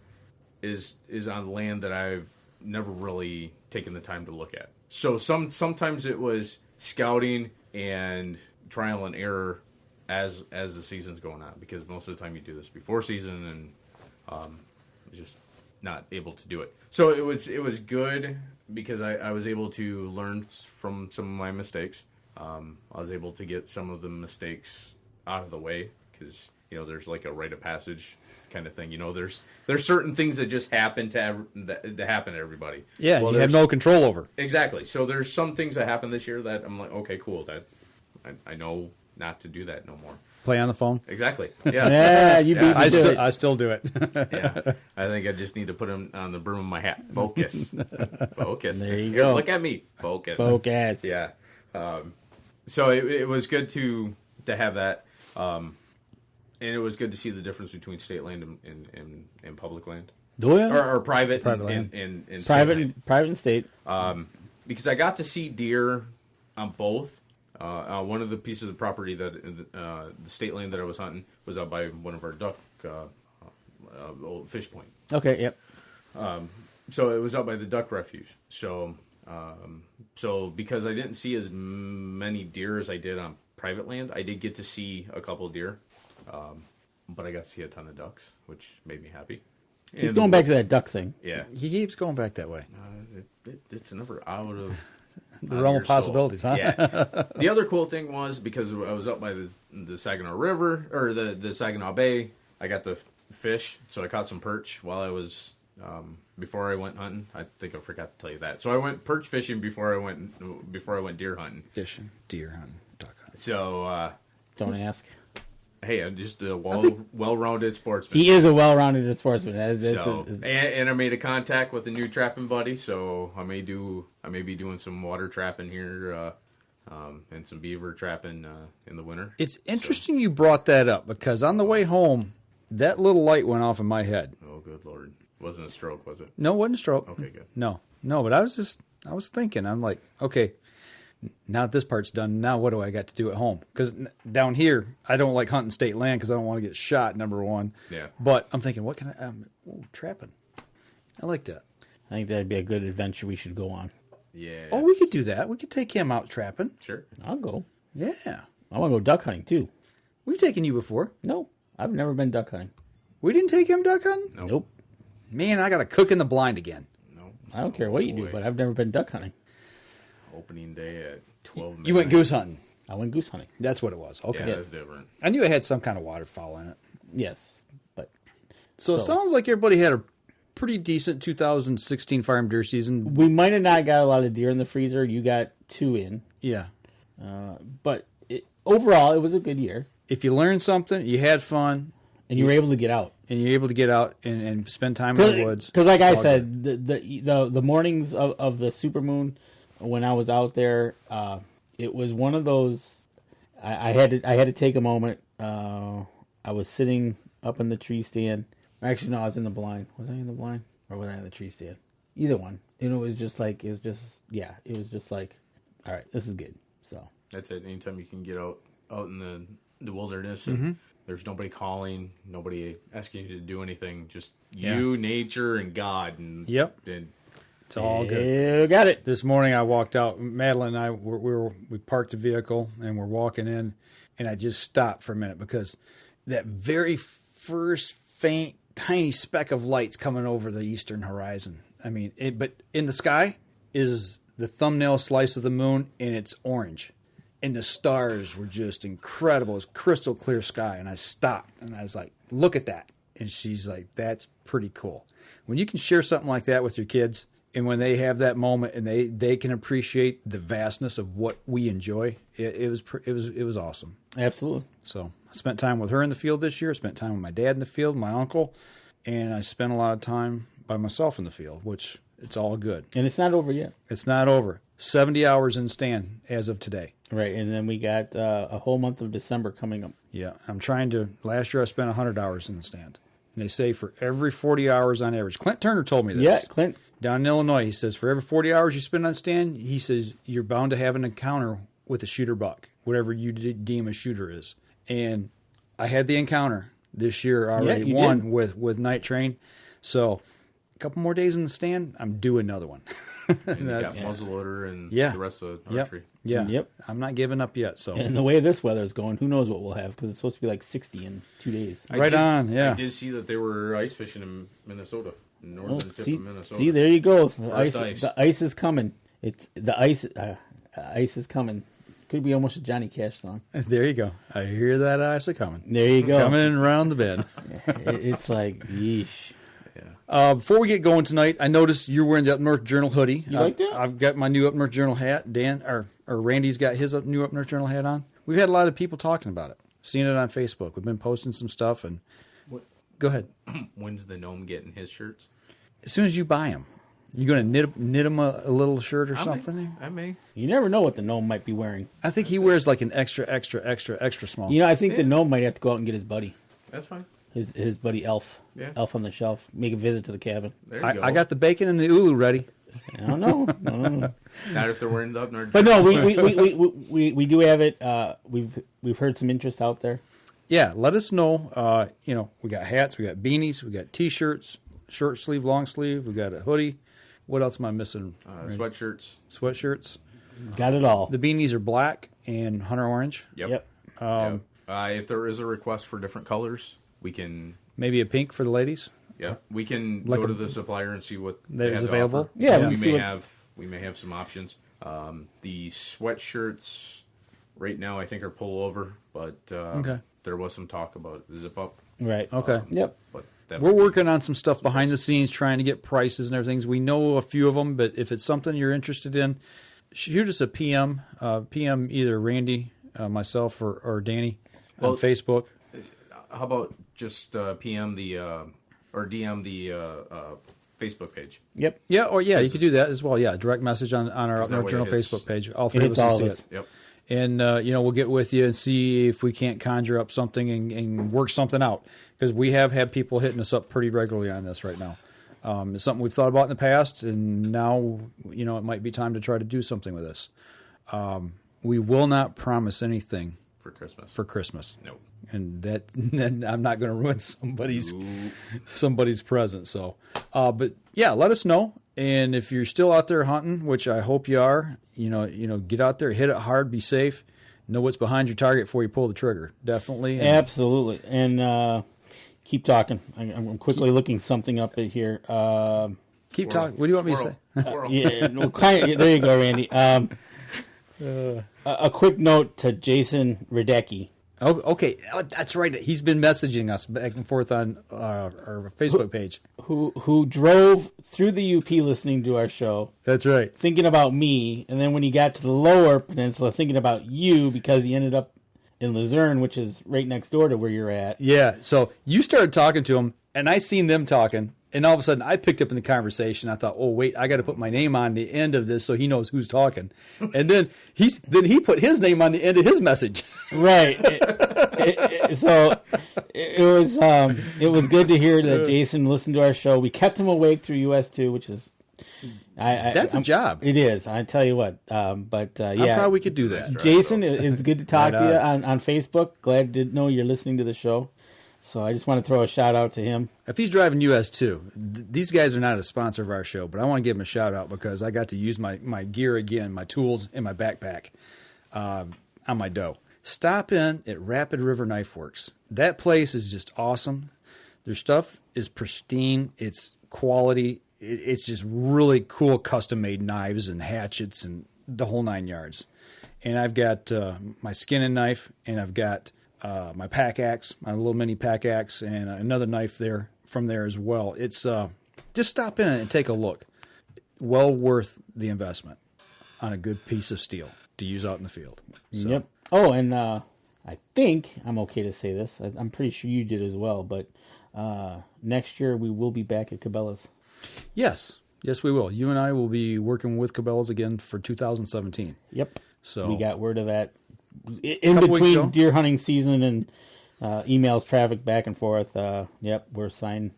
is on land that I've never really taken the time to look at. So sometimes it was scouting and trial and error as the season's going on, because most of the time you do this before season and just not able to do it. So it was good because I was able to learn from some of my mistakes. I was able to get some of the mistakes out of the way because there's like a rite of passage kind of thing. There's certain things that just happen to happen to everybody. Yeah, you have no control over. Exactly. So there's some things that happened this year that I'm like, okay, cool. That I know not to do that no more. Play on the phone. Exactly. Yeah. Yeah, you beat me to it. I still do it. Yeah. I think I just need to put them on the brim of my hat. Focus. Focus. There you Here, go. look at me. Focus. Focus. Yeah. So it was good to have that. And it was good to see the difference between state land and public land. Oh, yeah. Or private land. and Private and state. Because I got to see deer on both. One of the pieces of property that the state land that I was hunting was out by one of our duck old fish point. Okay, yep. So it was out by the duck refuge. So because I didn't see as many deer as I did on private land, I did get to see a couple of deer, but I got to see a ton of ducks, which made me happy. He's going back to that duck thing. Yeah, He keeps going back that way. It's never out of The realm of possibilities, huh? Yeah. The other cool thing was, because I was up by the Saginaw River, or the Saginaw Bay, I got to fish, so I caught some perch while I was, before I went hunting. I think I forgot to tell you that. So I went perch fishing before I went deer hunting. Fishing, deer hunting, duck hunting. So, don't ask. Hey, I'm just a well-rounded sportsman. He is a well-rounded sportsman. And I made a contact with a new trapping buddy, so I may be doing some water trapping here, and some beaver trapping in the winter. It's interesting you brought that up, because on the way home, that little light went off in my head. Oh, good Lord. Wasn't a stroke, was it? No, it wasn't a stroke. Okay, good. No, but I was thinking, I'm like, okay, now that this part's done, now what do I got to do at home? Because down here, I don't like hunting state land because I don't want to get shot, number one. Yeah. But I'm thinking, what can trapping. I like that. I think that'd be a good adventure we should go on. Yeah. Oh, we could do that. We could take him out trapping. Sure. I'll go. Yeah. I want to go duck hunting, too. We've taken you before. No, I've never been duck hunting. We didn't take him duck hunting? Nope. Man, I got to cook in the blind again. No. I don't care what you do, but I've never been duck hunting. Opening day at 12 midnight. You went goose hunting. I went goose hunting. That's what it was. Okay. Yeah, that's different. I knew it had some kind of waterfowl in it. Yes, but So it sounds like everybody had a pretty decent 2016 Firearm Deer season. We might have not got a lot of deer in the freezer. You got 2 in. Yeah. But overall, it was a good year. If you learned something, you had fun. And you were able to get out. And you're able to get out and spend time in the woods. Because like I said, the mornings of the supermoon, when I was out there, it was one of those. I had to take a moment. I was sitting up in the tree stand. Actually, no, I was in the blind. Was I in the blind or was I in the tree stand? Either one. And it was just like all right, this is good. So that's it. Anytime you can get out in the wilderness and there's nobody calling, nobody asking you to do anything, just you, nature, and God. And it's all good. You got it. This morning I walked out. Madeline and I we parked the vehicle and we're walking in, and I just stopped for a minute because that very first faint, tiny speck of light's coming over the eastern horizon. I mean, but in the sky is the thumbnail slice of the moon, and it's orange. And the stars were just incredible. It was crystal clear sky. And I stopped and I was like, look at that. And she's like, that's pretty cool. When you can share something like that with your kids, and when they have that moment and they can appreciate the vastness of what we enjoy, it was awesome. Absolutely. So I spent time with her in the field this year. I spent time with my dad in the field, my uncle, and I spent a lot of time by myself in the field, which it's all good. And it's not over yet. It's not over. 70 hours in stand as of today. Right, and then we got a whole month of December coming up. Yeah, I'm trying to. Last year I spent 100 hours in the stand. And they say for every 40 hours on average. Clint Turner told me this. Yeah, Clint. Down in Illinois, he says for every 40 hours you spend on stand, he says you're bound to have an encounter with a shooter buck, whatever you deem a shooter is. And I had the encounter this year already, one with Night Train. So a couple more days in the stand, I'm due another one. And you got muzzleloader and the rest of the archery. Yep. I'm not giving up yet. So, and the way this weather is going, who knows what we'll have, because it's supposed to be like 60 in 2 days. I did see that they were ice fishing in Minnesota, northern tip of Minnesota. See, there you go. Ice. The ice is coming. Ice is coming. Could be almost a Johnny Cash song. There you go. I hear that ice is coming. There you go. Coming around the bend. It's like, yeesh. Before we get going tonight, I noticed you're wearing the Up North Journal hoodie. You like that? I've got my new Up North Journal hat. Dan or Randy's got his new Up North Journal hat on. We've had a lot of people talking about it. Seen it on Facebook. We've been posting some stuff. And go ahead. When's the gnome getting his shirts? As soon as you buy them. You going to knit him a little shirt or something? I may. You never know what the gnome might be wearing. I think he wears like an extra small. You know, I think the gnome might have to go out and get his buddy. That's fine. His buddy Elf. Yeah. Elf on the Shelf. Make a visit to the cabin. There you go. I got the bacon and the ulu ready. I don't know. Not if they're wearing the Up North. But no, we do have it. We've heard some interest out there. Yeah, let us know. We got hats, we got beanies, we got T-shirts, short sleeve, long sleeve. We got a hoodie. What else am I missing? Sweatshirts. Got it all. The beanies are black and hunter orange. Yep. If there is a request for different colors, we can maybe a pink for the ladies. Yeah, we can go to the supplier and see what there's available. Yeah, we may have some options. The sweatshirts right now I think are pullover, but there was some talk about zip up. Right. Okay. Yep. But we're working on some stuff behind the scenes, trying to get prices and everything. We know a few of them, but if it's something you're interested in, shoot us a PM. PM either Randy, myself, or Danny on Facebook. How about just PM or DM the Facebook page? Yep. Yeah, or you could do that as well. Yeah, direct message on our Up North Journal Facebook page. All three of us can see it. Yep. And, we'll get with you and see if we can't conjure up something and work something out. Because we have had people hitting us up pretty regularly on this right now. It's something we've thought about in the past, and now, it might be time to try to do something with this. We will not promise anything for Christmas. No. Nope. And then I'm not going to ruin somebody's present. So, but yeah, let us know. And if you're still out there hunting, which I hope you are, get out there, hit it hard, be safe, know what's behind your target before you pull the trigger. Definitely. Absolutely. And keep talking. I'm quickly looking something up here. Keep talking. What do you want me to say? There you go, Randy. A quick note to Jason Radecki. Oh, okay. That's right. He's been messaging us back and forth on our Facebook page. Who drove through the UP listening to our show. That's right. Thinking about me, and then when he got to the lower peninsula, thinking about you because he ended up in Luzerne, which is right next door to where you're at. Yeah. So you started talking to him, and I seen them talking, and all of a sudden I picked up in the conversation. I thought, oh wait, I got to put my name on the end of this so he knows who's talking. And then he put his name on the end of his message. Right. So it was good to hear that Jason listened to our show. We kept him awake through US2, which is that's a job. It is. I tell you what. But yeah, I'm proud we could do that. Jason, it's good to talk to you on Facebook. Glad to know you're listening to the show. So I just want to throw a shout out to him. If he's driving US2, these guys are not a sponsor of our show, but I want to give him a shout out because I got to use my gear again, my tools, and my backpack on my doe. Stop in at Rapid River Knife Works. That place is just awesome. Their stuff is pristine. It's quality. It's just really cool custom-made knives and hatchets and the whole 9 yards. And I've got my skinning knife, and I've got my pack axe, my little mini pack axe, and another knife from there as well. It's just stop in and take a look. Well worth the investment on a good piece of steel to use out in the field. So. Yep. Oh, and I think I'm okay to say this. I'm pretty sure you did as well. But next year we will be back at Cabela's. Yes, we will. You and I will be working with Cabela's again for 2017. Yep. So we got word of that in between deer hunting season and emails, traffic back and forth. Yep, we're signed.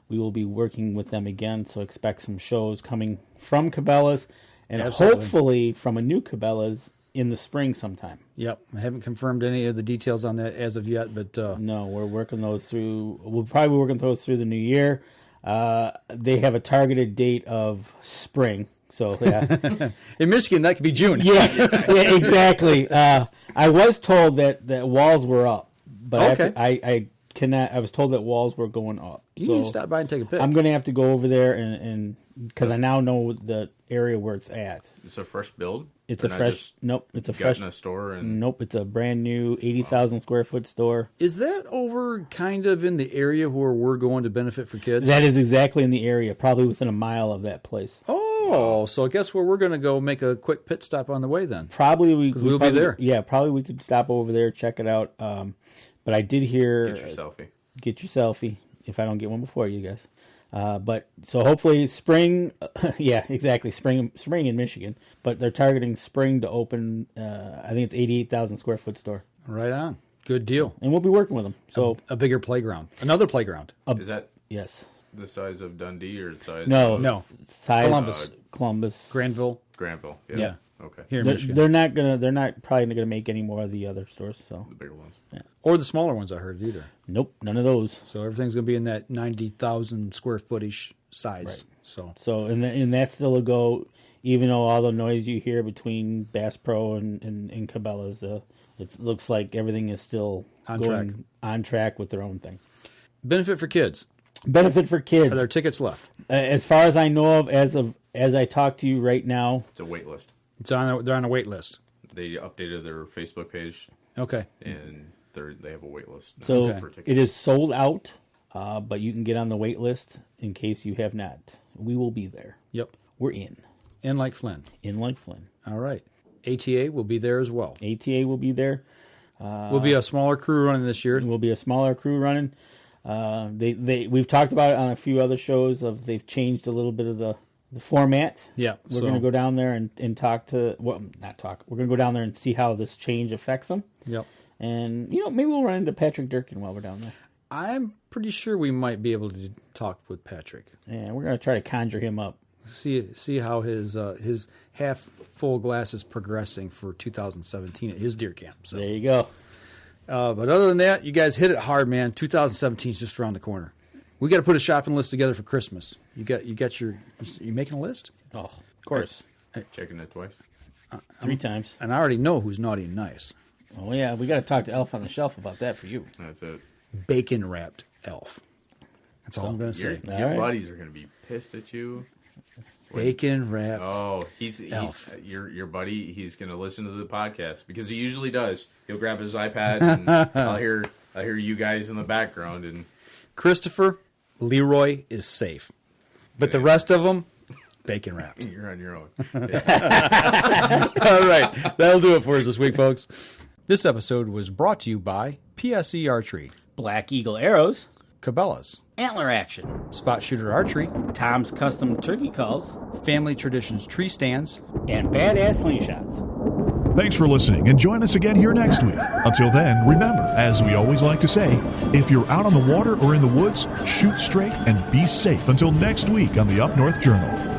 We will be working with them again. So expect some shows coming from Cabela's and hopefully from a new Cabela's in the spring sometime. Yep. I haven't confirmed any of the details on that as of yet, but no, we're working those through. We'll probably be working those through the new year. They have a targeted date of spring. So yeah. In Michigan, that could be June. Yeah, exactly. I was told that walls were up, but I cannot. I was told that walls were going up. You need to stop by and take a pic. I'm going to have to go over there and because I now know the area where it's at. It's a fresh build. It's a fresh. Nope. It's a fresh. In a store and nope. It's a brand new 80,000 square foot store. Is that over kind of in the area where we're going to benefit for kids? That is exactly in the area, probably within a mile of that place. Oh, so guess where we're going to go make a quick pit stop on the way then? Probably we'll be there. Yeah, probably we could stop over there, check it out. But I did hear get your selfie. Get your selfie if I don't get one before you guys. But so hopefully spring, yeah, exactly, spring in Michigan. But they're targeting spring to open. I think it's 88,000 square foot store. Right on, good deal. And we'll be working with them. So a bigger playground, another playground. Is that yes? The size of Dundee or the size? No, size Columbus, Granville. Yeah. Okay. Here in Michigan, they're not probably gonna make any more of the other stores. So the bigger ones, yeah, or the smaller ones. I heard either. Nope, none of those. So everything's gonna be in that 90,000 square footish size. Right. So and that's still a go. Even though all the noise you hear between Bass Pro and Cabela's, it looks like everything is still on track with their own thing. Benefit for kids. Are there tickets left? As far as I know of, as I talk to you right now, it's a wait list. They're on a wait list. They updated their Facebook page. Okay. And they have a wait list. So for tickets. it is sold out, but you can get on the wait list in case you have not. We will be there. Yep. We're in. In like Flynn. In like Flynn. All right. ATA will be there as well. ATA will be there. Will be a smaller crew running this year. Will be a smaller crew running. We've talked about it on a few other shows. They've changed a little bit of the format. Yeah. We're going to go down there and talk to, well, not talk. We're going to go down there and see how this change affects them. Yep. And, maybe we'll run into Patrick Durkin while we're down there. I'm pretty sure we might be able to talk with Patrick. Yeah, we're going to try to conjure him up. See how his half full glass is progressing for 2017 at his deer camp. So there you go. But other than that, you guys hit it hard, man. 2017 is just around the corner. We got to put a shopping list together for Christmas. You making a list? Oh, of course. Checking it twice. 3 times. And I already know who's naughty and nice. Oh yeah, we got to talk to Elf on the Shelf about that for you. That's it. Bacon wrapped Elf. That's all I'm going to say. Your buddies are going to be pissed at you. Bacon wrapped. Oh, Elf. Your buddy. He's going to listen to the podcast because he usually does. He'll grab his iPad and I'll hear you guys in the background. And Christopher Leroy is safe, but the rest of them, bacon wrapped. You're on your own. All right, that'll do it for us this week, folks. This episode was brought to you by PSE Archery, Black Eagle Arrows, Cabela's, Antler Action, Spot Shooter Archery, Tom's Custom Turkey Calls, Family Traditions Tree Stands, and Badass Slingshots. Thanks for listening, and join us again here next week. Until then, remember, as we always like to say, if you're out on the water or in the woods, shoot straight and be safe until next week on the Up North Journal.